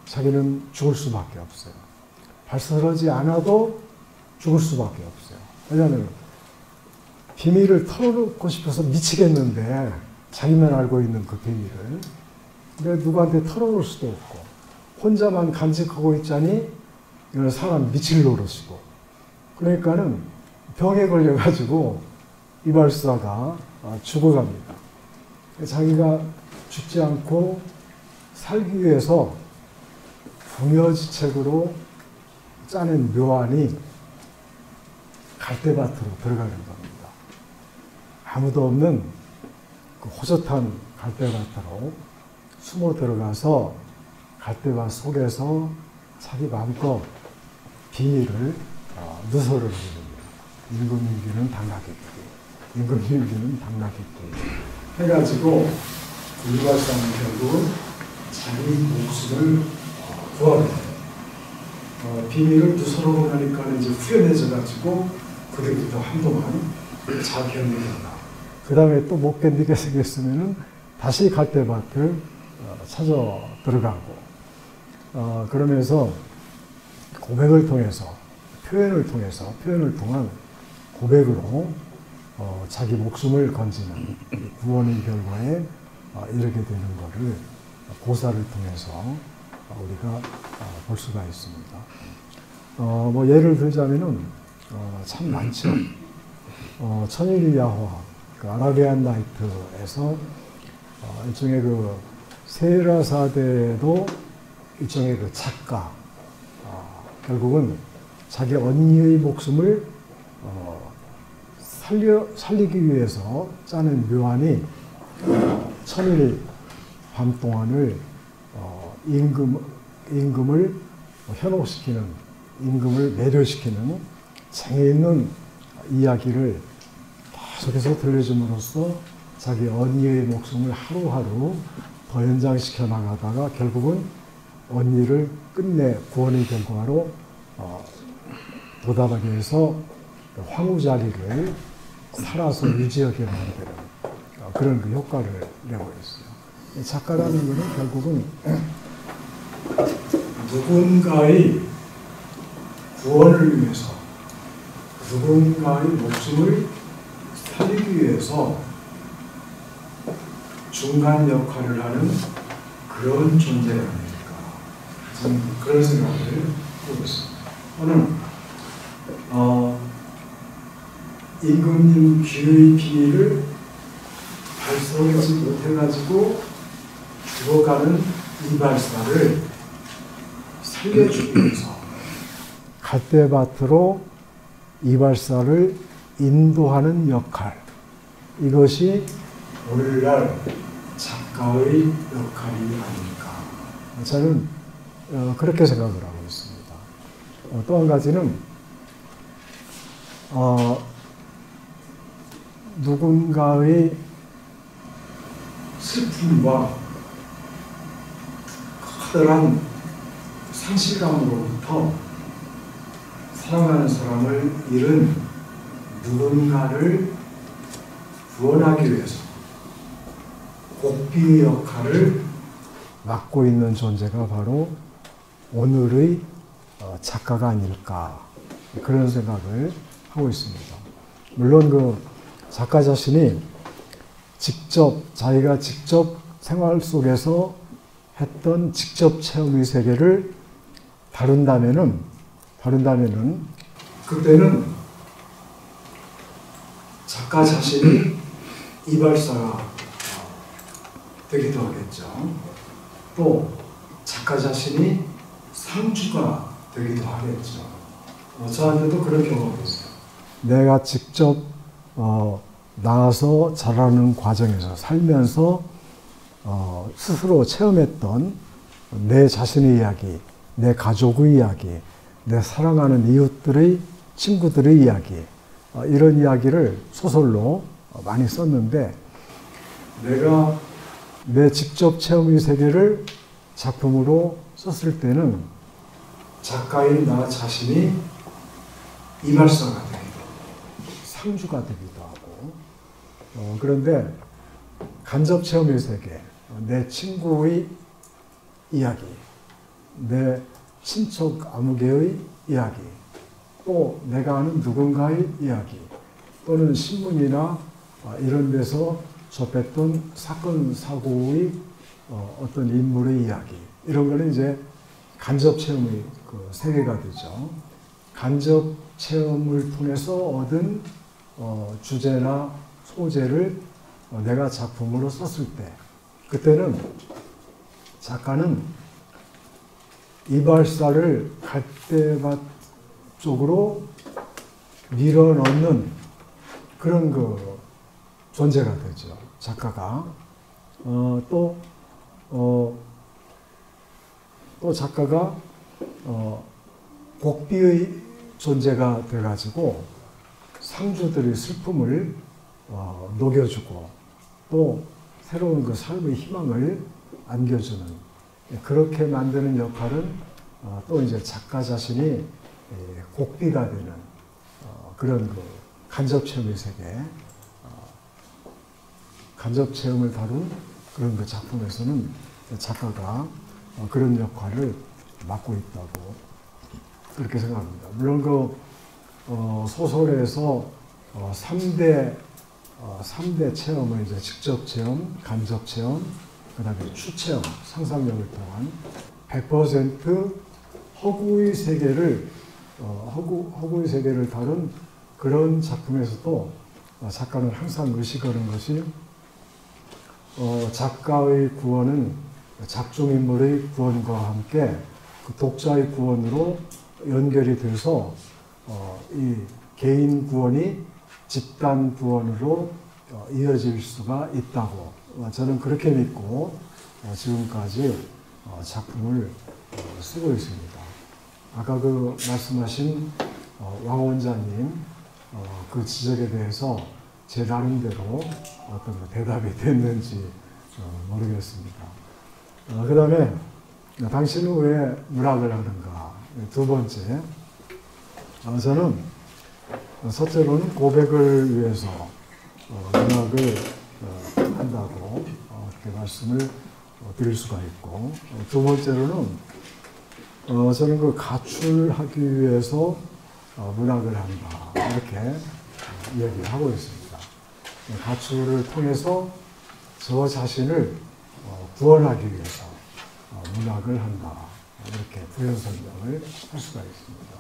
자기는 죽을 수밖에 없어요. 발설하지 않아도 죽을 수밖에 없어요. 왜냐하면 비밀을 털어놓고 싶어서 미치겠는데, 자기만 알고 있는 그 비밀을. 근데 누구한테 털어놓을 수도 없고, 혼자만 간직하고 있자니 이건 사람 미칠 노릇이고. 그러니까는 병에 걸려가지고 이발사가 죽어갑니다. 자기가 죽지 않고 살기 위해서 부녀지책으로 짜낸 묘안이 갈대밭으로 들어가는 겁니다. 아무도 없는 그 호젓한 갈대밭으로 숨어 들어가서 갈대밭 속에서 자기 마음껏 비밀을 누설을 해줍니다. 임금님귀는 당나귀귀, 임금님귀는 당나귀귀 해가지고 이발사는 결국은 자기 목숨을 구하게 돼요. 비밀을 누설하고 나니까 이제 후련해져가지고 그때부터 한동안 잘 견디다가 그 다음에 또 못 견디게 생겼으면은 다시 갈대밭을 찾아 들어가고 그러면서 고백을 통해서 표현을 통한 고백으로 자기 목숨을 건지는 구원의 결과에 이르게 되는 것을 고사를 통해서 우리가 볼 수가 있습니다. 뭐 예를 들자면은 참 많죠. 천일 야화, 그 아라비안 나이트에서 일종의 그 세라사대도 일종의 그 작가, 결국은 자기 언니의 목숨을 살리기 위해서 짜는 묘안이 천일 밤 동안을 임금을 현혹시키는, 임금을 매료시키는 재미있는 이야기를 계속해서 들려줌으로써 자기 언니의 목숨을 하루하루 더 연장시켜 나가다가 결국은 언니를 끝내 구원의 결과로 도달하기 위해서 황후 자리를 살아서 유지하게 만드는 그런 그 효과를 내고 있어요. 이 작가라는 것은 결국은 누군가의 구원을 위해서, 누군가의 목숨을 살리기 위해서 중간 역할을 하는 그런 존재 아닙니까? 저는 그런 생각을 하고 있습니다. 저는 임금님 귀의 비밀을 발설하지 못해가지고 죽어가는 이발사를 살려주기 위해서 갈대밭으로 이발사를 인도하는 역할, 이것이 오늘날 작가의 역할이 아닐까. 저는 그렇게 생각을 하고 있습니다. 또 한 가지는 누군가의 슬픔과 커다란 상실감으로부터 사랑하는 사람을 잃은 누군가를 구원하기 위해서 곡비의 역할을 맡고 있는 존재가 바로 오늘의 작가가 아닐까, 그런 생각을 하고 있습니다. 물론 그 작가 자신이 자기가 직접 생활 속에서 했던 직접 체험의 세계를 다룬다면은 그때는 작가 자신이 이발사가 되기도 하겠죠. 또 작가 자신이 상주가 되기도 하겠죠. 저한테도 그런 경험이 있어요. 내가 직접 나가서 자라는 과정에서 살면서 스스로 체험했던 내 자신의 이야기, 내 가족의 이야기, 내 사랑하는 이웃들의, 친구들의 이야기, 이런 이야기를 소설로 많이 썼는데, 내가 내 직접 체험의 세계를 작품으로 썼을 때는 작가인 나 자신이 이발사가 되기도 하고 상주가 되기도 하고, 그런데 간접 체험의 세계, 내 친구의 이야기, 내 친척 아무개의 이야기, 또 내가 아는 누군가의 이야기, 또는 신문이나 이런 데서 접했던 사건, 사고의 어떤 인물의 이야기, 이런 거는 이제 간접 체험의 그 세계가 되죠. 간접 체험을 통해서 얻은 주제나 소재를 내가 작품으로 썼을 때, 그때는 작가는 이발사를 갈대밭 쪽으로 밀어넣는 그런 그 존재가 되죠. 작가가. 또 작가가 곡비의 존재가 돼가지고 상주들의 슬픔을 녹여주고 또 새로운 그 삶의 희망을 안겨주는, 그렇게 만드는 역할은 또 이제 작가 자신이 곡비가 되는 그런 그 간접 체험의 세계, 간접 체험을 다룬 그런 그 작품에서는 작가가 그런 역할을 맡고 있다고 그렇게 생각합니다. 물론 그 소설에서 3대 체험을 이제 직접 체험, 간접 체험, 그 다음에 추체험, 상상력을 통한 100% 허구의 세계를 허구의 세계를 다룬 그런 작품에서도 작가는 항상 의식하는 것이 작가의 구원은 작중인물의 구원과 함께 그 독자의 구원으로 연결이 돼서 이 개인 구원이 집단 구원으로 이어질 수가 있다고 저는 그렇게 믿고 지금까지 작품을 쓰고 있습니다. 아까 그 말씀하신 왕 원장님 그 지적에 대해서 제 나름대로 어떤 대답이 됐는지 모르겠습니다. 그 다음에 당신은 왜 문학을 하는가? 두 번째, 저는 첫째로는 고백을 위해서 문학을 한다고 이렇게 말씀을 드릴 수가 있고, 두 번째로는 저는 그 가출하기 위해서 문학을 한다 이렇게 이야기하고 있습니다. 가출을 통해서 저 자신을 구원하기 위해서 문학을 한다 이렇게 부연 설명을 할 수가 있습니다.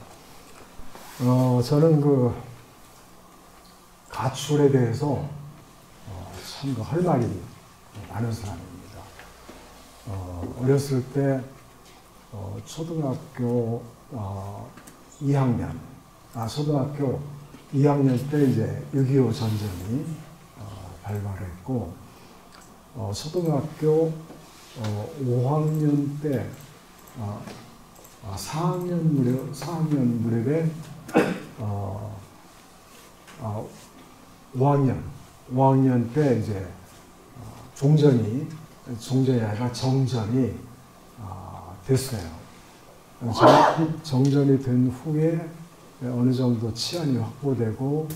저는 그 가출에 대해서 참 할 말이 많은 사람입니다. 어렸을 때 초등학교 2학년, 초등학교 2학년 때 이제 6.25 전쟁이 발발했고, 초등학교 5학년 때 4학년 무렵에 5학년 때 이제 종전이 아니라 정전이 됐어요. 정전이 된 후에 어느 정도 치안이 확보되고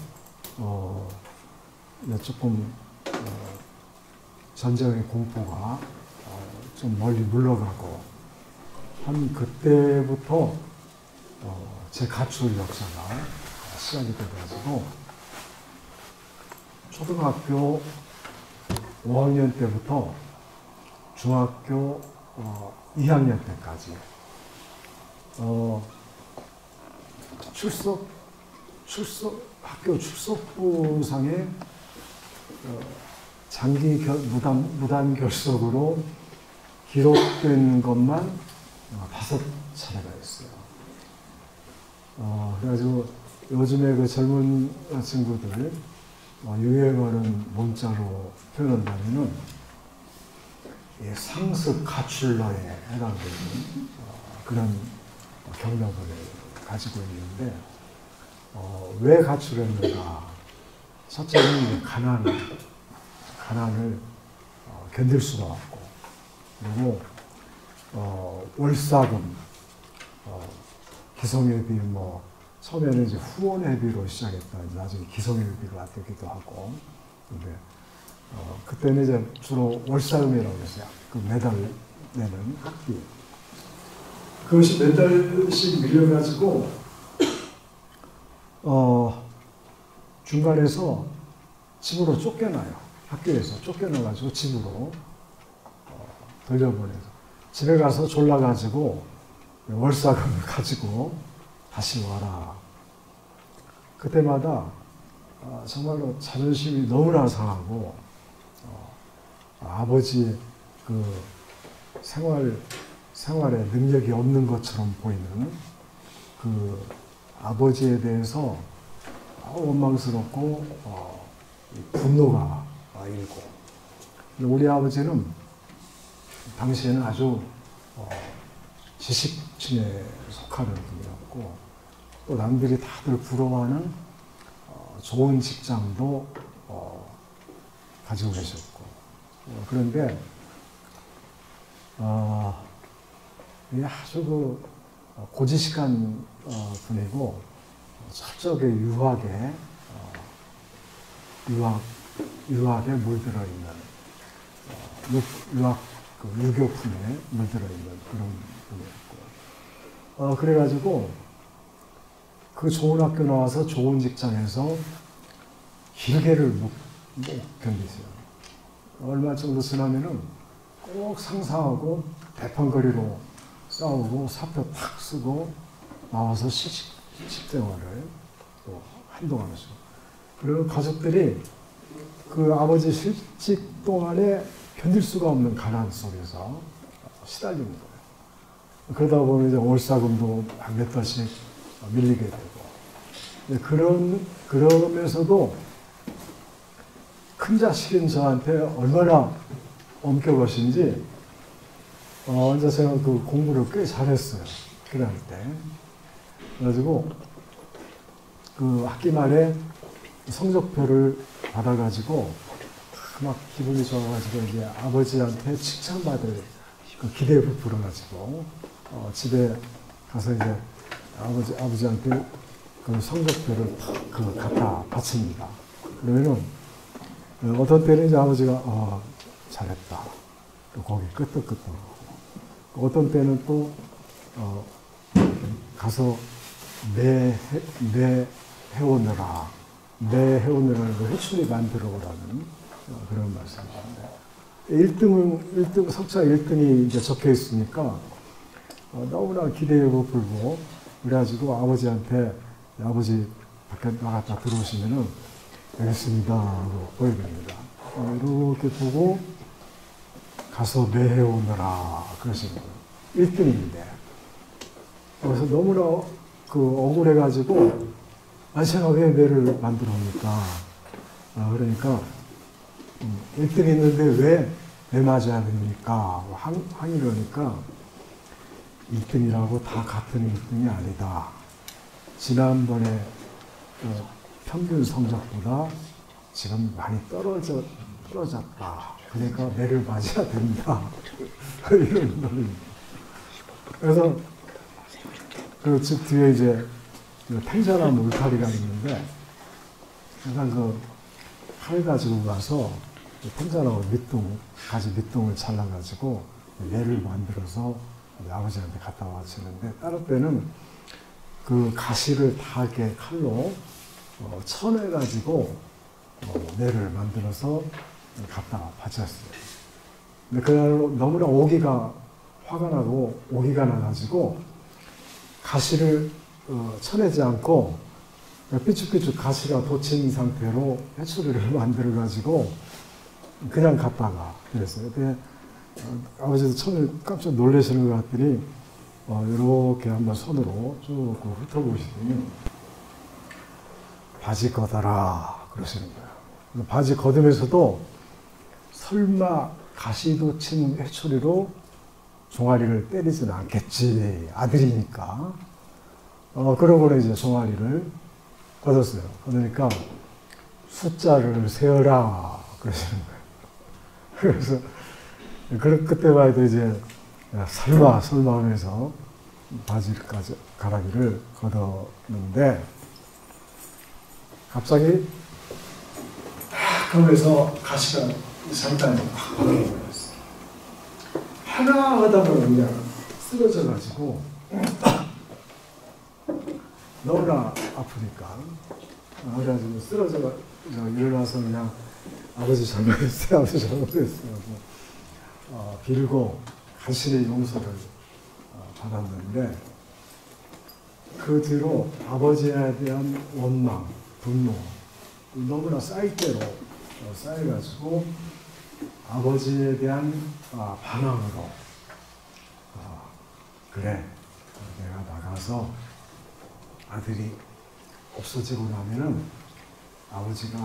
조금 전쟁의 공포가 좀 멀리 물러가고 한 그때부터 제 가출 역사가 시작이 돼가지고 초등학교 5학년 때부터 중학교 2학년 때까지 학교 출석부상에 장기 무단 결석으로 기록된 것만 5차례가 있어요. 그래가지고 요즘에 그 젊은 친구들 유행하는 문자로 표현한다면은 상습 가출러에 해당되는 그런 경력을 가지고 있는데, 왜 가출했는가? 첫째는 가난을 견딜 수가 없고, 그리고 월사금, 기성예비 처음에는 이제 후원회비로 시작했다. 나중에 기성예비로 되기도 하고, 근데 그때는 이제 주로 월사금이라고 했어요. 그 매달 내는 학비. 그것이 몇 달씩 밀려가지고 중간에서 집으로 쫓겨나요. 학교에서 쫓겨나가지고 집으로 돌려보내서 집에 가서 졸라가지고 월사금을 가지고 다시 와라. 그때마다 정말로 자존심이 너무나 상하고 아버지 그 생활에 능력이 없는 것처럼 보이는 그 아버지에 대해서 원망스럽고 분노가 일고, 우리 아버지는 당시에는 아주 지식층에 속하는 분이었고, 또 남들이 다들 부러워하는 좋은 직장도 가지고 계셨고, 그런데 아주 그 고지식한 분이고 철저하게 유학에 물들어 있는 유교품에 물들어 있는 그런 분이었고, 그래가지고 그 좋은 학교 나와서 좋은 직장에서 길게를 못 견디세요. 얼마 정도 지나면은 꼭 상사하고 대판거리로 싸우고 사표 탁 쓰고 나와서 식생활을 또 한동안 하시고, 그리고 가족들이 그 아버지 실직 동안에 견딜 수가 없는 가난 속에서 시달리는 거예요. 그러다 보면 이제 월사금도 몇 달씩 밀리게 되고, 그러면서도 큰 자식인 저한테 얼마나 엄격하신지, 혼자 제가 그 공부를 꽤 잘했어요. 그럴 때. 그래가지고 그 학기 말에 성적표를 받아가지고 막 기분이 좋아가지고 이제 아버지한테 칭찬받을 그 기대에 부풀어가지고 집에 가서 이제 아버지한테 그 성적표를 탁 갖다 바칩니다. 그러면은 어떤 때는 이제 아버지가 잘했다. 거기 끄떡끄떡. 어떤 때는 또 가서 내 해오느라 그 회초리 만들어 오라는 그런 말씀이신데 1등 석차 1등이 이제 적혀 있으니까 너무나 기대에 부풀고 그래가지고 아버지한테 아버지 밖에 나갔다 들어오시면은 알겠습니다 하고 보여줍니다. 이렇게 보고 가서 매해 오느라 그러시는 거예요. 1등인데. 그래서 너무나 억울해가지고 제가 왜 매를 만들어 옵니까? 그러니까 1등 있는데 왜 매 맞아야 됩니까? 항의를 하니까 1등이라고 다 같은 1등이 아니다. 지난번에 평균 성적보다 지금 많이 떨어졌다. 그러니까 매를 맞아야 된다. 이런 논리입니다. 그래서 그 집 뒤에 이제 탱자나무 울타리가 있는데 항상 칼 가지고 가서 탱자나무 가지 밑둥을 잘라가지고 매를 만들어서 아버지한테 갖다 바치는데 다른 때는 그 가시를 다 이렇게 칼로 쳐내가지고 매를 만들어서 갖다 바쳤어요. 근데 그날 너무나 화가 나고 오기가 나가지고 가시를 쳐내지 않고 삐죽삐죽 가시가 돋친 상태로 회초리를 만들어가지고 그냥 갔다가 그랬어요. 근데 아버지도 처음에 깜짝 놀라시는 것 같더니 이렇게 한번 손으로 쭉 훑어보시더니 바지 걷어라 그러시는 거예요. 바지 걷으면서도 설마 가시도 친 회초리로 종아리를 때리지는 않겠지. 아들이니까. 그러고는 이제 종아리를 걷었어요. 그러니까 숫자를 세어라. 그러시는 거예요. 그래서 그때만 해도 이제 설마 하면서 바지까지 가라기를 걷었는데 갑자기 하면서 가시가 잠깐 확 벌어버렸어요. 하나 하다 보면 그냥 쓰러져가지고 너무나 아프니까 그래가지고 쓰러져가 일어나서 그냥 아버지 잘못했어요. 아버지 잘못했어요. 빌고 간신히 용서를 받았는데 그 뒤로 아버지에 대한 원망, 분노 너무나 쌓일대로 쌓여가지고 아버지에 대한 반항으로 그래 내가 나가서 아들이 없어지고 나면은 아버지가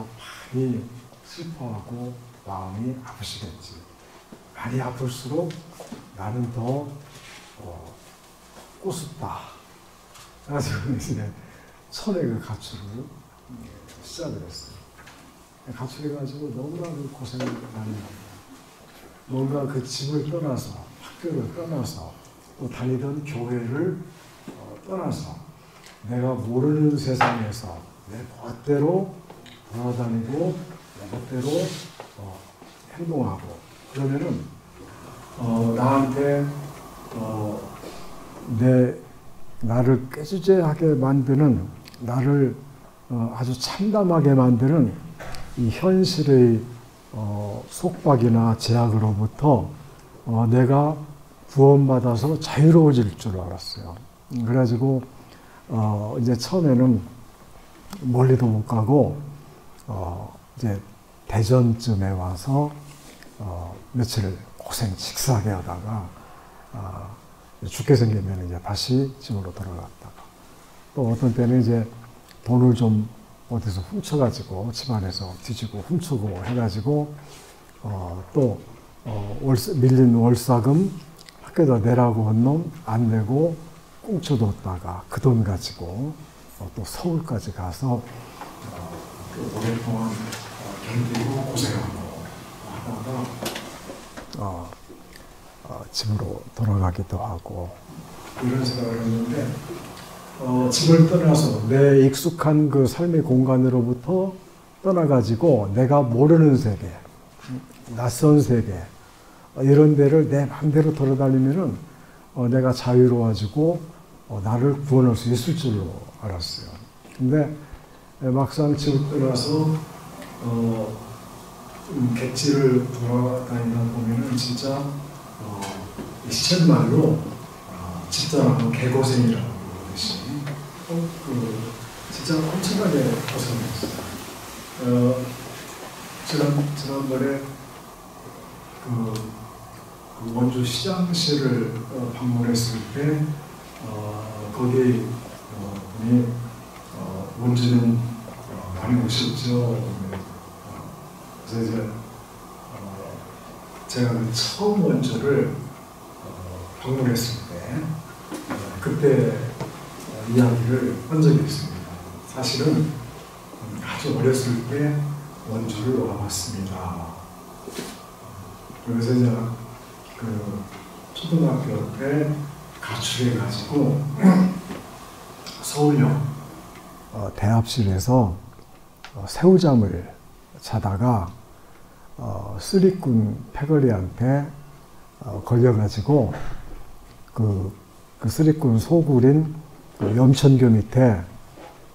많이 슬퍼하고 마음이 아프시겠지. 많이 아플수록 나는 더 꼬숩다. 그래서 이제 천의 그 가출을 시작을 했어요. 가출해가지고 너무나 그 고생을 많이 합니다. 뭔가 그 집을 떠나서 학교를 떠나서 또 다니던 교회를 떠나서 내가 모르는 세상에서 내 멋대로 돌아다니고 내 멋대로 행동하고 그러면은 나한테 나를 꾀주제하게 만드는 나를 아주 참담하게 만드는 이 현실의 속박이나 제약으로부터 내가 구원받아서 자유로워질 줄 알았어요. 그래가지고 이제 처음에는 멀리도 못 가고 이제 대전쯤에 와서 며칠 고생 식사하게 하다가 죽게 생기면 이제 다시 집으로 돌아갔다가 또 어떤 때는 이제 돈을 좀 어디서 훔쳐가지고 집안에서 뒤지고 훔치고 해가지고 또 밀린 월사금 학교에다 내라고 한 놈 안 내고 꽁쳐뒀다가 그 돈 가지고 또 서울까지 가서 오랫동안 견디고 고생하고 하다가 집으로 돌아가기도 하고 이런 생각을 했는데 집을 떠나서 내 익숙한 그 삶의 공간으로부터 떠나가지고 내가 모르는 세계, 낯선 세계 이런 데를 내 마음대로 돌아다니면은 내가 자유로워지고 나를 구원할 수 있을 줄로 알았어요. 근데 막상 집을 떠나서 객지를 돌아다니다 보면은 진짜 시쳇말로 집사람은 개고생이라고 그러듯이 진짜 엄청나게 고생했어요. 지난번에 그 원주 시장시를 방문했을 때 거기 분이 원주는 많이 오셨죠. 그래서 이제 제가 그 처음 원주를 방문했을 때 그때 이야기를 한 적이 있습니다. 사실은 아주 어렸을 때 원주를 와봤습니다. 그래서 이제 그 초등학교 때 가출해가지고 서울역 대합실에서 새우잠을 자다가 쓰리꾼 패거리한테 걸려가지고 그 쓰리꾼 소굴인 그 염천교 밑에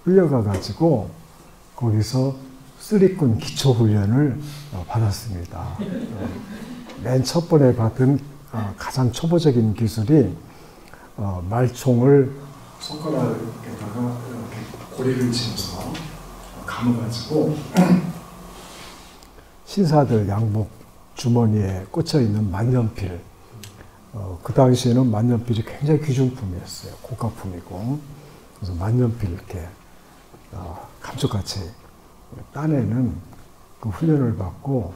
끌려가가지고 거기서 쓰리꾼 기초훈련을 받았습니다. 맨 첫 번에 받은 가장 초보적인 기술이 말총을 손가락에다가 이렇게 고리를 치면서 감아가지고 신사들 양복 주머니에 꽂혀 있는 만년필. 그 당시에는 만년필이 굉장히 귀중품이었어요. 고가품이고. 그래서 만년필 이렇게 감쪽같이 따내는 그 훈련을 받고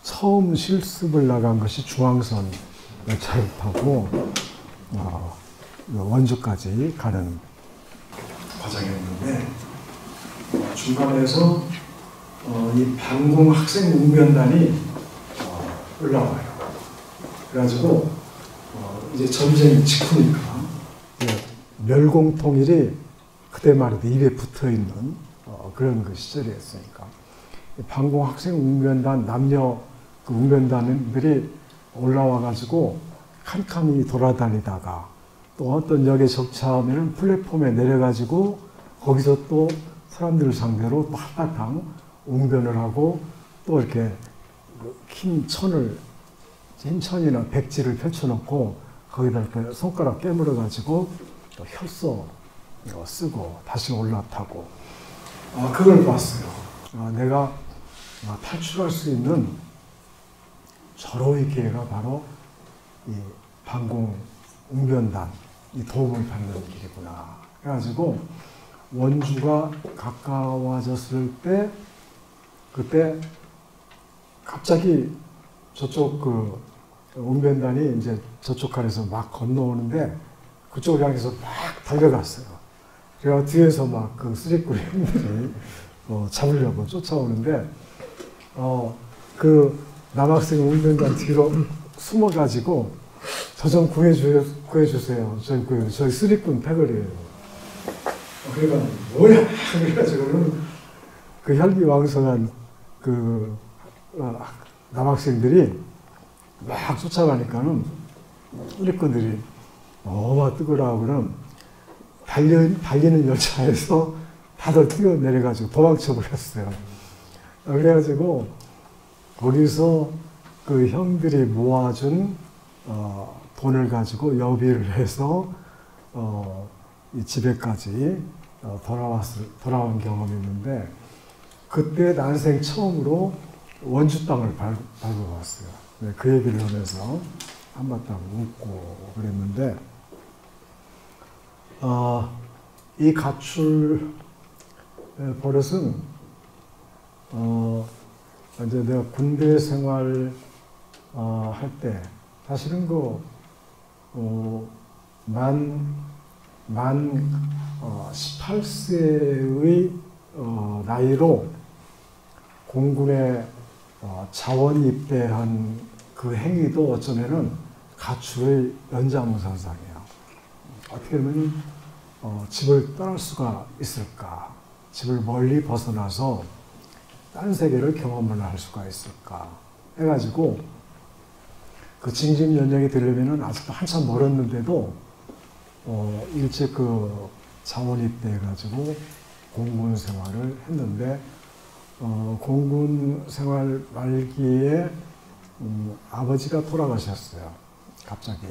처음 실습을 나간 것이 중앙선 열차를 타고 원주까지 가는 과정이었는데 중간에서 이 방공 학생 웅변단이 올라와요. 그래가지고 이제 전쟁 직후니까 멸공통일이 그때 말해도 입에 붙어있는 그런 그 시절이었으니까 방공 학생 웅변단 남녀 그 웅변단들이 올라와가지고 칸칸이 돌아다니다가 또 어떤 역에 적차하면 플랫폼에 내려가지고 거기서 또 사람들을 상대로 또 한바탕 웅변을 하고 또 이렇게 흰 천이나 백지를 펼쳐놓고 거기다 이렇게 손가락 깨물어가지고 또 혈서 쓰고 다시 올라타고 그걸 봤어요. 내가 탈출할 수 있는 절호의 기회가 바로 이 방공 웅변단 이 도움을 받는 길이구나. 그래가지고 원주가 가까워졌을 때 그때 갑자기 저쪽 그 웅변단이 이제 저쪽 칸에서 막 건너오는데 그쪽을 향해서 막 달려갔어요. 그래서 뒤에서 막 그 쓰리꾼 형들이 잡으려고 쫓아오는데 그 남학생 웅변단 뒤로 숨어가지고 저 좀 구해주세요. 저희 쓰리꾼 패거리예요. 그러니까 뭐야? 그래가지고는 그 혈기왕성한 그 남학생들이 막 쫓아가니까는 쓰리꾼들이 막 뜨거라고는 달리는 열차에서 다들 뛰어내려가지고 도망쳐 버렸어요. 그래가지고 거기서 그 형들이 모아준 돈을 가지고 여비를 해서 이 집에까지 돌아온 경험이 있는데 그때 난생 처음으로 원주 땅을 밟아봤어요. 그 얘기를 하면서 한바탕 웃고 그랬는데 이 가출 버릇은 이제 내가 군대 생활 할 때 사실은 만 18세의 나이로 공군에 자원 입대한 그 행위도 어쩌면은 가출의 연장선상이에요. 어떻게 보면 집을 떠날 수가 있을까? 집을 멀리 벗어나서 딴 세계를 경험을 할 수가 있을까? 해가지고 그 징집 연령이 되려면은 아직도 한참 멀었는데도 일찍 그 자원 입대해가지고 공군 생활을 했는데 공군 생활 말기에 아버지가 돌아가셨어요. 갑자기.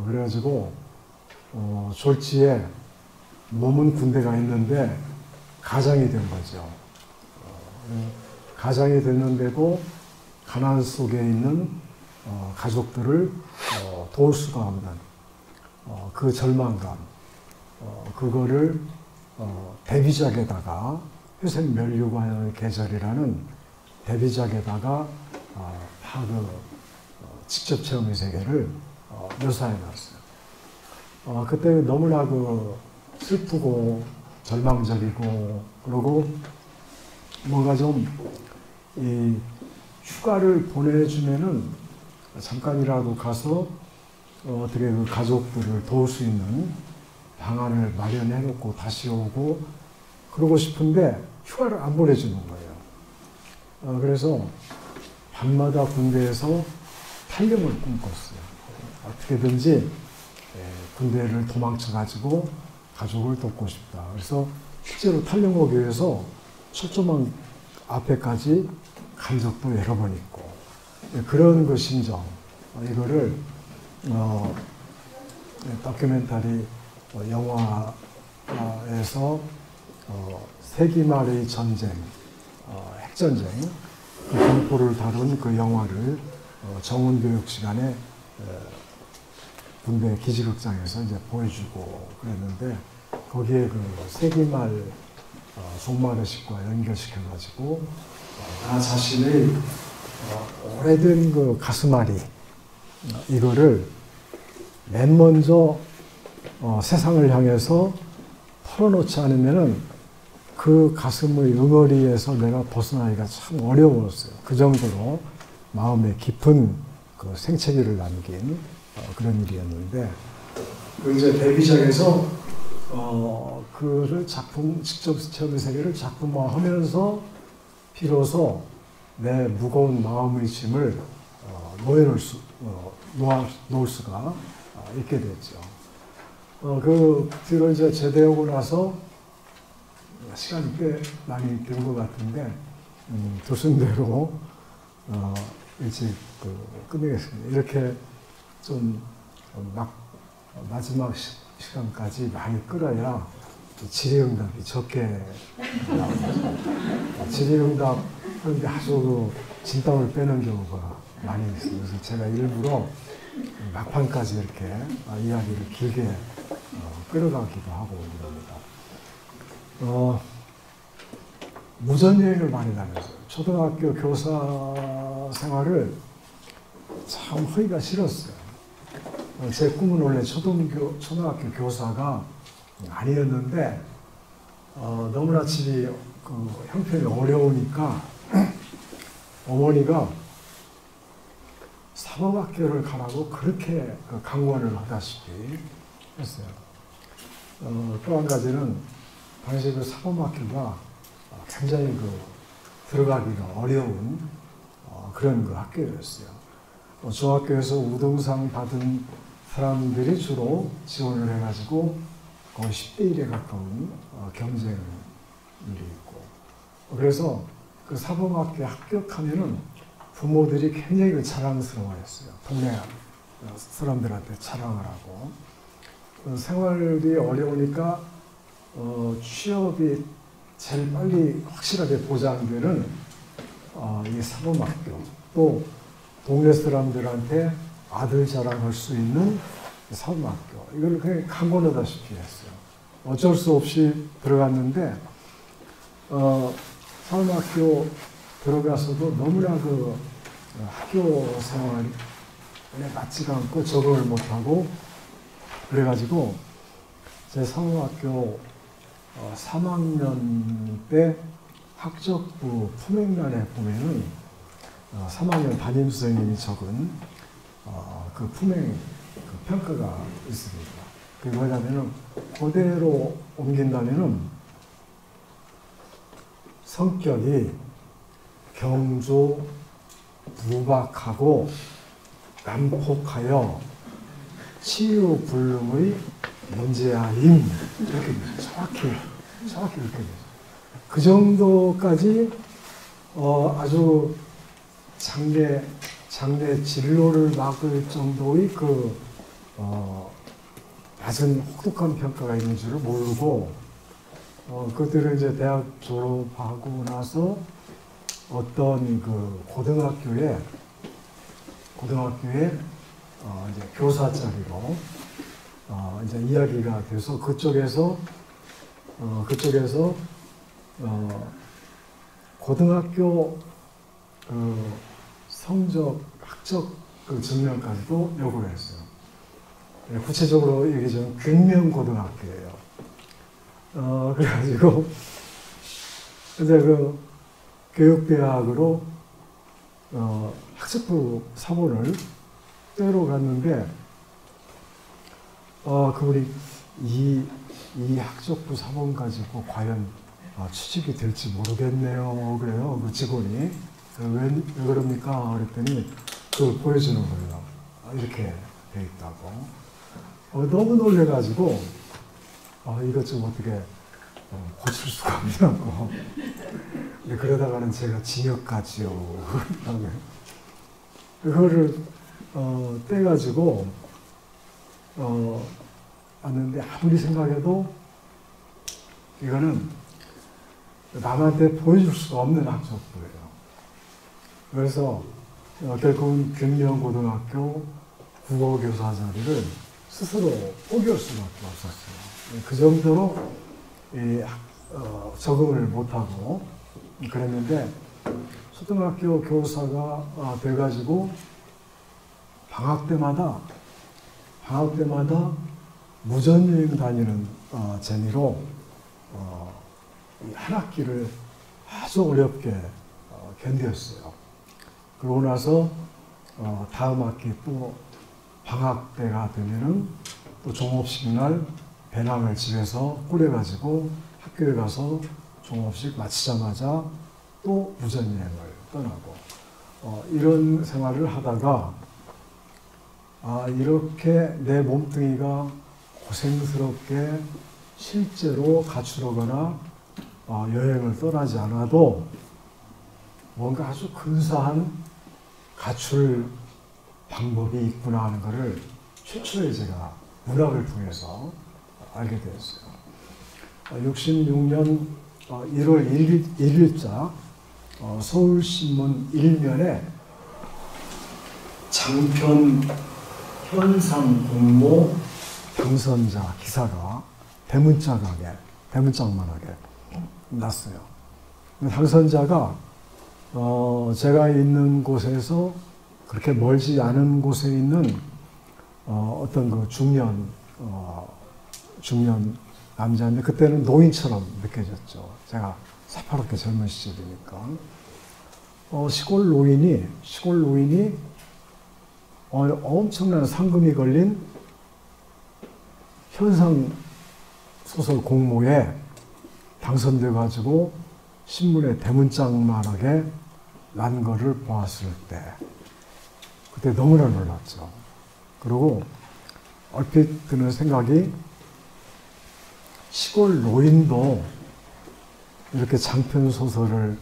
그래가지고 졸지에 몸은 군대가 있는데 가장이 된 거죠. 가장이 됐는데도 가난 속에 있는 가족들을 도울 수가 없는 그 절망감, 그거를 데뷔작에다가 회색면류관의 계절이라는 데뷔작에다가 직접 체험의 세계를 묘사해 놨어요. 그때 너무나 슬프고 절망적이고 그러고 뭔가 좀 이 휴가를 보내주면은 잠깐이라도 가서 어떻게 그 가족들을 도울 수 있는 방안을 마련해 놓고 다시 오고 그러고 싶은데 휴가를 안 보내주는 거예요. 그래서 밤마다 군대에서 탈영을 꿈꿨어요. 어떻게든지 군대를 도망쳐가지고 가족을 돕고 싶다. 그래서 실제로 탈영 오기 위해서 철조망 앞에까지 간 적도 여러 번 있고 그런 그 심정 이거를 다큐멘터리 영화에서 세기 말의 전쟁, 핵전쟁 그 공포를 다룬 그 영화를 정원교육 시간에 군대 기지극장에서 이제 보여주고 그랬는데 거기에 그 세기말 종말의식과 연결시켜가지고 나 자신의 오래된 그 가슴앓이 이거를 맨 먼저 세상을 향해서 털어놓지 않으면은 그 가슴의 응어리에서 내가 벗어나기가 참 어려웠어요. 그 정도로 마음에 깊은 그 생채기를 남긴 그런 일이었는데 이제 데뷔작에서 그를 직접 체험의 세계를 작품화하면서 비로소 내 무거운 마음의 짐을 놓을 수가 있게 됐죠. 그 뒤로 이제 제대하고 나서 시간이 꽤 많이 든 것 같은데 조순대로 일찍 끝내겠습니다. 이렇게 좀 막 마지막 시간까지 많이 끌어야 질의응답이 적게 나옵니다. 질의응답 하는데 아주 진땀을 빼는 경우가 많이 있어요. 그래서 제가 일부러 막판까지 이렇게 이야기를 길게 끌어가기도 하고 이럽니다. 무전여행을 많이 다녔어요. 초등학교 교사 생활을 참 하기가 싫었어요. 제 꿈은 원래 초등학교 교사가 아니었는데 너무나 집이 형편이 어려우니까 어머니가 사범학교를 가라고 그렇게 강권을 하다시피 했어요. 또 한 가지는 당시 그 사범학교가 굉장히 들어가기가 어려운 그런 학교였어요. 중학교에서 우등상 받은 사람들이 주로 지원을 해가지고 거의 10대 1에 가까운 경쟁률이 있고 그래서 그 사범학교에 합격하면은 부모들이 굉장히 자랑스러워했어요. 동네 사람들한테 자랑을 하고 생활이 어려우니까 취업이 제일 빨리 확실하게 보장되는 이 사범학교 또 동네 사람들한테 아들 자랑할 수 있는 사범학교 이걸 그냥 강권하다시피 했어요. 어쩔 수 없이 들어갔는데 사범학교 들어가서도 너무나 학교 생활에 맞지가 않고 적응을 못하고 그래가지고 제 사범학교 3학년 때 학적부 품행란에 보면은 3학년 담임선생님이 적은 그 품행 평가가 있습니다. 그게 뭐냐면은 그대로 옮긴다면은 성격이 경조, 무박하고 난폭하여 치유불능의 문제아임. 이렇게 정확히 이렇게 돼요. 그 정도까지 아주 장래 진로를 막을 정도의 그 낮은 혹독한 평가가 있는 줄을 모르고 그들은 이제 대학 졸업하고 나서 어떤 그 고등학교에 이제 교사 자리로 이제 이야기가 돼서 그쪽에서 고등학교 성적 학적 그 증명까지도 요구를 했어요. 구체적으로 얘기하자면 균명고등학교예요. 그래가지고 이제 그 교육대학으로 학습부 사본을 떼러 갔는데 그분이 이 학습부 사본 가지고 과연 취직이 될지 모르겠네요. 그래요. 그 직원이 왜 그럽니까? 그랬더니 그걸 보여주는 거예요. 이렇게 돼 있다고. 너무 놀래가지고 이것 좀 어떻게 고칠 수가 없냐고. 그러다가는 제가 징역 가지요. 그거를 떼가지고 왔는데 아무리 생각해도 이거는 남한테 보여줄 수가 없는 학습부예요. 그래서 결국은 균명고등학교 국어교사 자리를 스스로 포기할 수밖에 없었어요. 그 정도로 적응을 못하고 그랬는데 초등학교 교사가 돼가지고 방학 때마다 무전여행 다니는 재미로 한 학기를 아주 어렵게 견뎠어요. 그러고 나서 다음 학기 또 방학 때가 되면은 또 종업식 날 배낭을 집에서 꾸려가지고 학교에 가서 종업식 마치자마자 또 무전여행을 떠나고 이런 생활을 하다가 이렇게 내 몸뚱이가 고생스럽게 실제로 가출하거나 여행을 떠나지 않아도 뭔가 아주 근사한 가출 방법이 있구나 하는 것을 최초에 제가 문학을 통해서 알게 되었어요. 66년 1월 1일자 서울신문 1면에 장편 현상 공모 당선자 기사가 대문짝만하게 났어요. 당선자가 제가 있는 곳에서 그렇게 멀지 않은 곳에 있는 어떤 그 중년 남자인데 그때는 노인처럼 느껴졌죠. 제가 새파랗게 젊은 시절이니까. 시골 노인이 엄청난 상금이 걸린 현상 소설 공모에 당선돼가지고 신문에 대문짝만하게 난 거를 보았을 때 그때 너무나 놀랐죠. 그리고 얼핏 드는 생각이 시골 노인도 이렇게 장편 소설을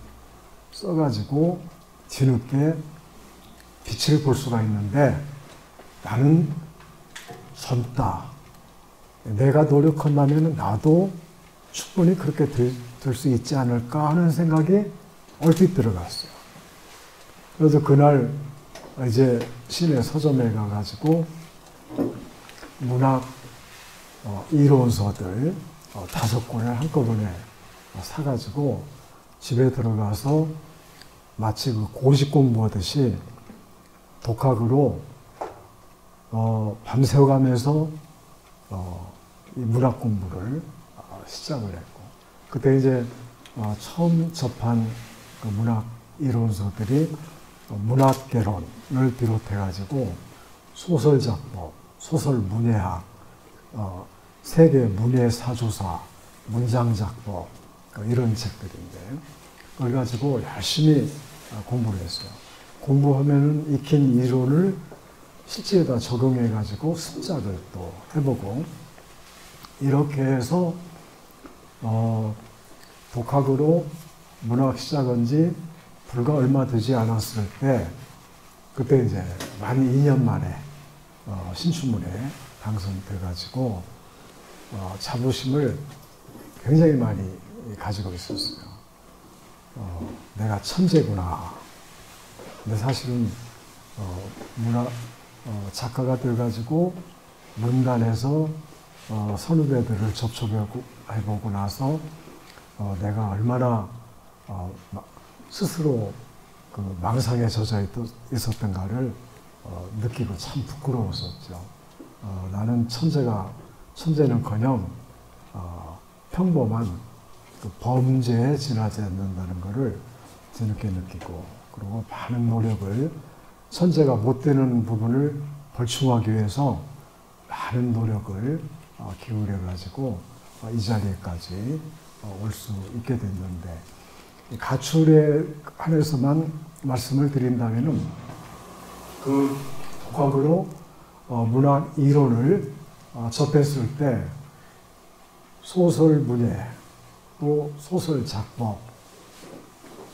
써가지고 뒤늦게 빛을 볼 수가 있는데 나는 젊다. 내가 노력한다면 나도 충분히 그렇게 될 수 있지 않을까 하는 생각이 얼핏 들어갔어요. 그래서 그날 이제 시내 서점에 가가지고 문학 이론서들 5권을 한꺼번에 사가지고 집에 들어가서 마치 그 고시 공부하듯이 독학으로 밤새워가면서 이 문학 공부를 시작을 했고 그때 이제 처음 접한 그 문학 이론서들이 문학개론을 비롯해가지고 소설작법, 소설문예학, 세계 문예사조사, 문장작법 이런 책들인데 그걸 가지고 열심히 공부를 했어요. 공부하면은 익힌 이론을 실제에다 적용해 가지고 습작을 또 해보고 이렇게 해서 독학으로 문학 시작한 지 불과 얼마 되지 않았을 때 그때 이제 만 2년 만에 신춘문예에 당선돼가지고 자부심을 굉장히 많이 가지고 있었어요. 내가 천재구나. 근데 사실은 문학 작가가 돼가지고 문단에서 선후배들을 접촉해보고 나서 내가 얼마나 스스로 그 망상에 젖어 있었던가를 느끼고 참 부끄러웠었죠. 나는 천재는커녕 평범한 그 범죄에 지나지 않는다는 것을 뒤늦게 느끼고 그리고 많은 노력을 천재가 못 되는 부분을 벌충하기 위해서 많은 노력을 기울여 가지고 이 자리에까지 올 수 있게 됐는데 가출에 한해서만 말씀을 드린다면은 그 독학으로 문학 이론을 접했을 때 소설 문예 또 소설 작법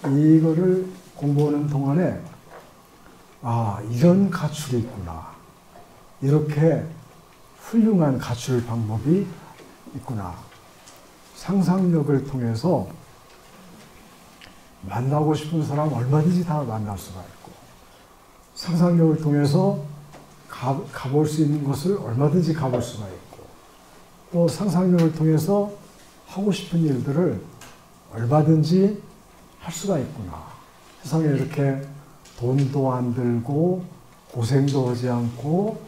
이거를 공부하는 동안에 이런 가출이 있구나. 이렇게 훌륭한 가출 방법이 있구나. 상상력을 통해서 만나고 싶은 사람 얼마든지 다 만날 수가 있고 상상력을 통해서 가볼 수 있는 것을 얼마든지 가볼 수가 있고 또 상상력을 통해서 하고 싶은 일들을 얼마든지 할 수가 있구나. 세상에 이렇게 돈도 안 들고 고생도 하지 않고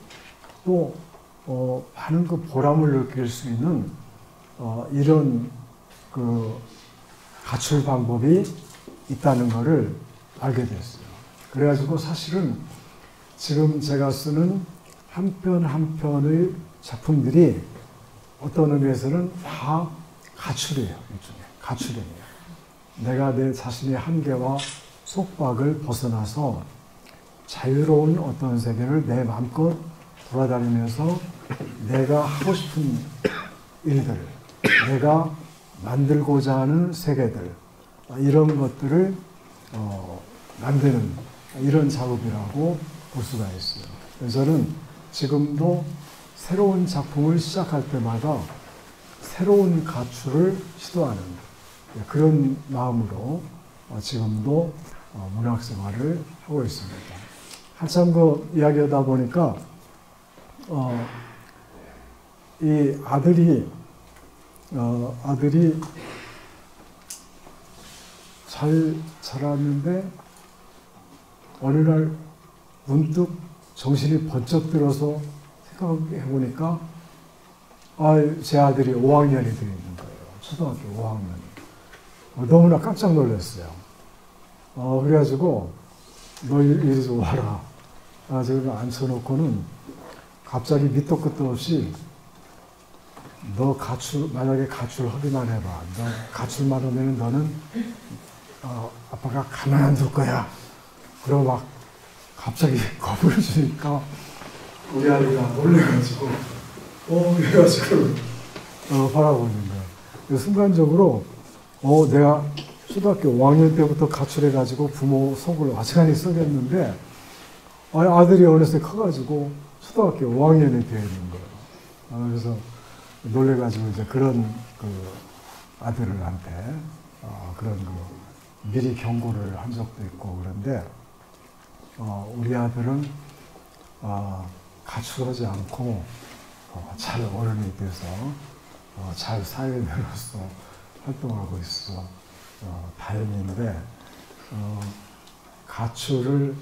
또 많은 그 보람을 느낄 수 있는 이런 그 가출 방법이 있다는 것을 알게 됐어요. 그래가지고 사실은 지금 제가 쓰는 한 편 한 편의 작품들이 어떤 의미에서는 다 가출이에요. 일종의 가출이에요. 내가 내 자신의 한계와 속박을 벗어나서 자유로운 어떤 세계를 내 마음껏 돌아다니면서 내가 하고 싶은 일들, 내가 만들고자 하는 세계들 이런 것들을 만드는 이런 작업이라고 볼 수가 있어요. 그래서 저는 지금도 새로운 작품을 시작할 때마다 새로운 가출을 시도하는 그런 마음으로 지금도 문학 생활을 하고 있습니다. 한참 그 이야기하다 보니까 이 아들이 잘 자랐는데 어느 날 문득 정신이 번쩍 들어서 생각해 보니까 제 아들이 5학년이 되어 있는 거예요. 초등학교 5학년이. 너무나 깜짝 놀랐어요. 그래가지고 너 이리 좀 와라. 제가 앉혀놓고는 갑자기 밑도 끝도 없이 너 만약에 가출하기만 해봐. 너 가출만 하면 너는 아빠가 가만 안 둘 거야. 그러고 막 갑자기 겁을 주니까 우리 아이가 놀래가지고 그래가지고 바라보는 거야. 순간적으로 내가 초등학교 5학년 때부터 가출해가지고 부모 속을 아치간히 썩였는데 아들이 어느새 커가지고 초등학교 5학년이 되어 있는 거예요. 그래서 놀래가지고 이제 그런 그 아들한테 그런 그 미리 경고를 한 적도 있고 그런데 우리 아들은 가출하지 않고 잘 어른이 돼서 잘 사회인으로서 활동하고 있어 다행인데 가출을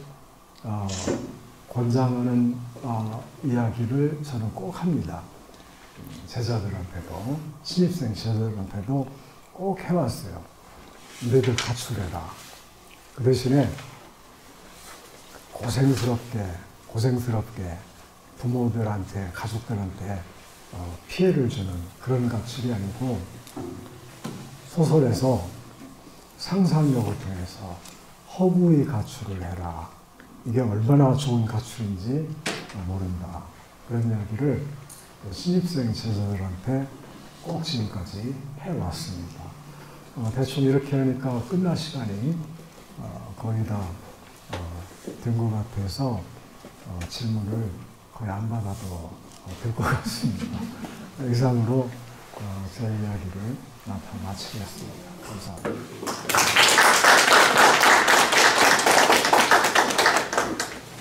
권장하는 이야기를 저는 꼭 합니다. 제자들한테도 신입생 제자들한테도 꼭 해왔어요. 너희들 가출해라. 그 대신에 고생스럽게 부모들한테 가족들한테 피해를 주는 그런 가출이 아니고 소설에서 상상력을 통해서 허구의 가출을 해라. 이게 얼마나 좋은 가출인지 모른다. 그런 이야기를 신입생 제자들한테 꼭 지금까지 해왔습니다. 대충 이렇게 하니까 끝날 시간이 거의 다 된 것 같아서 질문을 거의 안 받아도 될 것 같습니다. 이상으로 제 이야기를 다 마치겠습니다. 감사합니다.